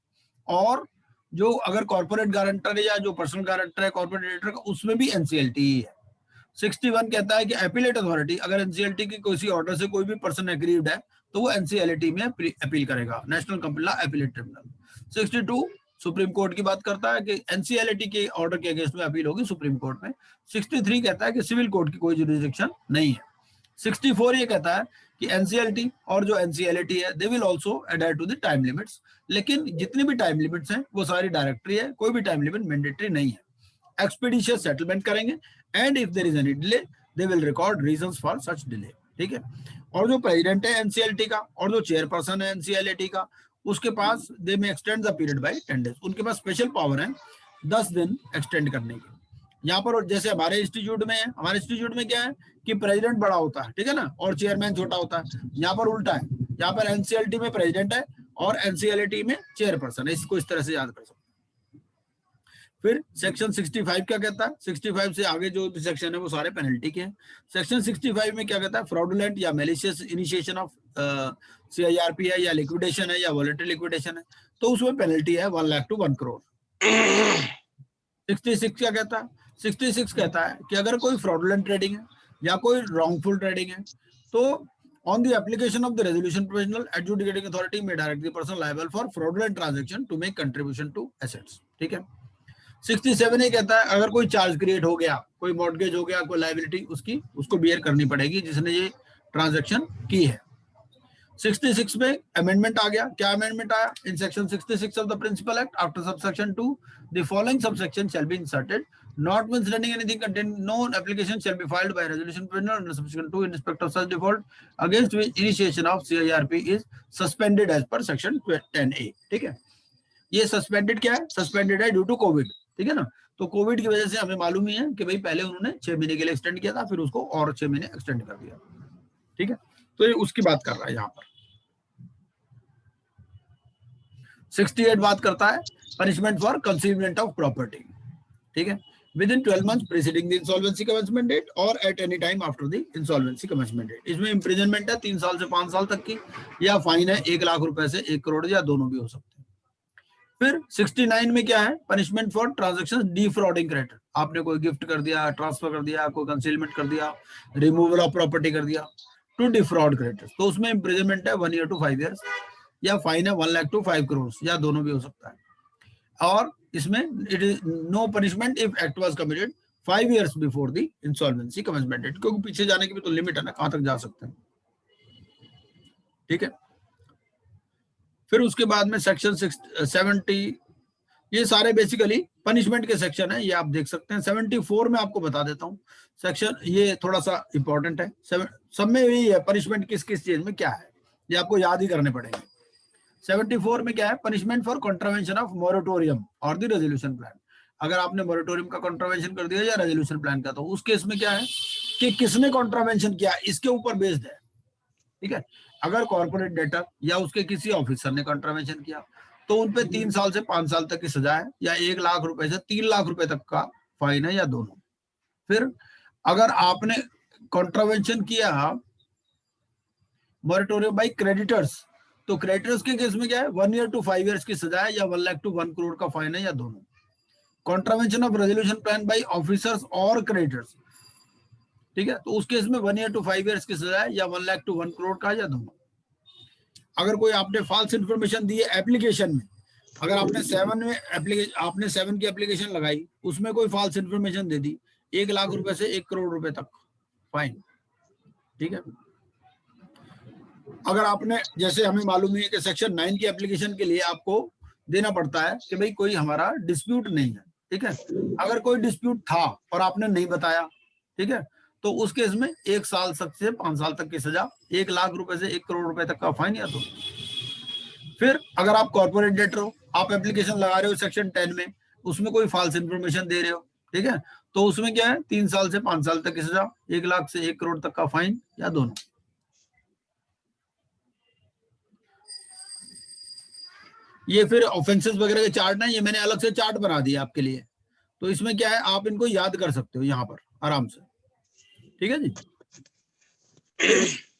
और जो अगर कॉर्पोरेट गारंटर है या जो पर्सनल गारंटर है कॉर्पोरेट डायरेक्टर का, उसमें भी एनसीएलटी ही है। 61 कहता है कि अपीलेट अथॉरिटी अगर एनसीएलटी की किसी ऑर्डर से कोई भी पर्सन एग्रीव्ड है तो वो एनसीएलटी में अपील करेगा, national company law appellate tribunal. 62 supreme court की बात करता है कि एनसीएलटी के ऑर्डर के अगेंस्ट में अपील होगी सुप्रीम कोर्ट में। 63 कहता है कि सिविल कोर्ट की कोई जुरिडिक्शन नहीं है। 64 ये कहता है कि एनसीएलटी और जो एनसीएलटी है they will also adhere to the time limits, लेकिन जितनी भी टाइम लिमिट्स हैं वो सारी डायरेक्टरी है, कोई भी टाइम लिमिट मैंडेटरी नहीं है। एक्सपीडिशियस सेटलमेंट करेंगे and if there is any delay they will record reasons for such delay. ठीक है, और जो प्रेसिडेंट है एनसीएलटी का और जो चेयरपर्सन है एनसीएलटी का, उसके पास दे में extend the period by 10 days, उनके पास स्पेशल पावर है 10 दिन एक्सटेंड करने की। यहाँ पर जैसे हमारे इंस्टीट्यूट में है, हमारे इंस्टीट्यूट में क्या है कि प्रेसिडेंट बड़ा होता है, ठीक है ना, और चेयरमैन छोटा होता है। यहाँ पर उल्टा है, यहाँ पर एनसीएलटी में प्रेसिडेंट है और एनसीएलटी में चेयरपर्सन है, इसको इस तरह से याद कर सकते हैं। फिर सेक्शन 65 क्या कहता है, 65 से आगे जो भी सेक्शन है वो सारे पेनल्टी के हैं। सेक्शन 65 में क्या कहता है, फ्रॉडुलेंट या मैलिशियस इनिशिएशन ऑफ सीआईआरपी है या लिक्विडेशन है या वॉलंटरी लिक्विडेशन है तो उसमें पेनल्टी है 1 लाख to 1 crore। 66 क्या कहता है, 66 कहता है कि अगर कोई फ्रॉडुलेंट ट्रेडिंग है या कोई रॉन्गफुल ट्रेडिंग है तो on the application of the resolution provisional adjudicating authority may direct the person liable for fraudulent transaction to make contribution to assets। ठीक है, 67 ये कहता है अगर कोई चार्ज क्रिएट हो गया, कोई मॉर्गेज हो गया, कोई लायबिलिटी उसको बियर करनी पड़ेगी जिसने ये ट्रांजैक्शन की है। 66 में अमेंडमेंट आ गया, क्या अमेंडमेंट आया, in section 66 of the principal act after subsection 2 the following subsection shall be inserted, notwithstanding anything contained no application shall be filed by resolution provisional under subsection 2 in respect of such default against which initiation of CIRP is suspended as per section 10A। ठीक है, ये suspended क्या है, suspended है due to Covid. ठीक है ना, तो कोविड की वजह से हमें मालूम ही है कि भाई पहले उन्होंने 6 महीने के लिए एक्सटेंड किया था, फिर उसको और 6 महीने एक्सटेंड कर दिया। ठीक है, तो ये उसकी बात कर रहा है यहाँ पर। 68 बात करता है punishment for concealment of property. ठीक है, within 12 months preceding the insolvency commencement date or at any time after the insolvency commencement date। इसमें इम्प्रिजनमेंट है 3 साल से 5 साल तक की, या फाइन है 1 लाख रुपए से 1 करोड़, या दोनों भी हो सकते हैं। फिर 69 में क्या है, पनिशमेंट फॉर ट्रांजैक्शंस डिफ्रॉडिंग क्रेडिटर। आपने कोई गिफ्ट कर दिया, ट्रांसफर कर दिया, कोई कंसीलमेंट कर दिया, रिमूवल ऑफ प्रॉपर्टी कर दिया टू डिफ्रॉड क्रेडिटर्स, तो उसमें इम्प्रिजनमेंट है 1 year to 5 years, या फाइन है 1 लाख to 5 crore, या दोनों भी हो सकता है। और इसमें it is no punishment if act was committed 5 years before the insolvency commencement date, क्योंकि पीछे जाने की भी तो लिमिट है ना, कहां तक जा सकते हैं। ठीक है, फिर उसके बाद में सेक्शन 70, ये सारे बेसिकली पनिशमेंट के सेक्शन है, ये आप देख सकते हैं। 74 में आपको बता देता हूँ सेक्शन, ये थोड़ा सा इंपॉर्टेंट है, सब में यही है पनिशमेंट किस किस चीज में क्या है, ये आपको याद ही करने पड़ेंगे। 74 में क्या है, punishment for contravention of moratorium और द रेजोल्यूशन प्लान। अगर आपने मोरेटोरियम का कॉन्ट्रावेंशन कर दिया या रेजोल्यूशन प्लान का, तो उस केस में क्या है कि किसने कॉन्ट्रावेंशन किया इसके ऊपर बेस्ड है। ठीक है, अगर कॉर्पोरेट डेटर या उसके किसी ऑफिसर ने कॉन्ट्रावेंशन किया तो उन पे 3 साल से 5 साल तक की सजा है, या 1 लाख रुपए से 3 लाख रुपए तक का फाइन है, या दोनों। फिर अगर आपने कॉन्ट्रावेंशन किया मोरेटोरियम बाय क्रेडिटर्स, तो क्रेडिटर्स के केस में क्या है 1 year to 5 years की सजा है, या 1 लाख to 1 crore का फाइन है, या दोनों। Contravention of resolution plan by officers और क्रेडिटर्स, ठीक है, तो उस केस में 1 year to 5 years की सजा है, या 1 लाख to 1 crore का, या दोनों। अगर कोई आपने फॉल्स इन्फॉर्मेशन दी है एप्लीकेशन में, अगर आपने 7 की एप्लीकेशन लगाई, उसमें कोई फॉल्स इन्फॉर्मेशन दे दी, 1 लाख रुपए से 1 करोड़ रुपए तक फाइन, ठीक है। अगर आपने, जैसे हमें मालूम नहीं है कि सेक्शन 9 की एप्लीकेशन के लिए आपको देना पड़ता है कि भाई कोई हमारा डिस्प्यूट नहीं है, ठीक है। अगर कोई डिस्प्यूट था और आपने नहीं बताया, ठीक है, तो उस केस में 1 साल तक से 5 साल तक की सजा, 1 लाख रुपए से 1 करोड़ रुपए तक का फाइन या तो। फिर अगर आप कॉर्पोरेट डेटर हो, आप एप्लीकेशन लगा रहे हो सेक्शन 10 में, उसमें कोई फॉल्स इन्फॉर्मेशन दे रहे हो, ठीक है, तो उसमें क्या है, 3 साल से 5 साल तक की सजा, 1 लाख से 1 करोड़ तक का फाइन या दोनों। ये फिर ऑफेंसेस वगैरह के चार्ट ना, ये मैंने अलग से चार्ट बना दिया आपके लिए, तो इसमें क्या है, आप इनको याद कर सकते हो यहाँ पर आराम से, ठीक है जी।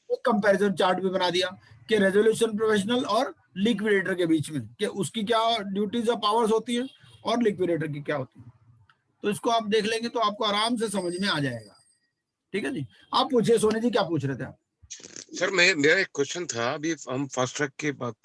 एक कंपैरिजन चार्ट भी बना दिया कि रेजोल्यूशन प्रोफेशनल और लिक्विडेटर के बीच में कि उसकी क्या ड्यूटीज और पावर्स होती है और लिक्विडेटर की क्या होती है, तो इसको आप देख लेंगे तो आपको आराम से समझ में आ जाएगा, ठीक है जी। आप पूछिए सोनी जी, क्या पूछ रहे थे आप? सर, मेरा एक क्वेश्चन था, अभी हम फास्ट ट्रैक की बात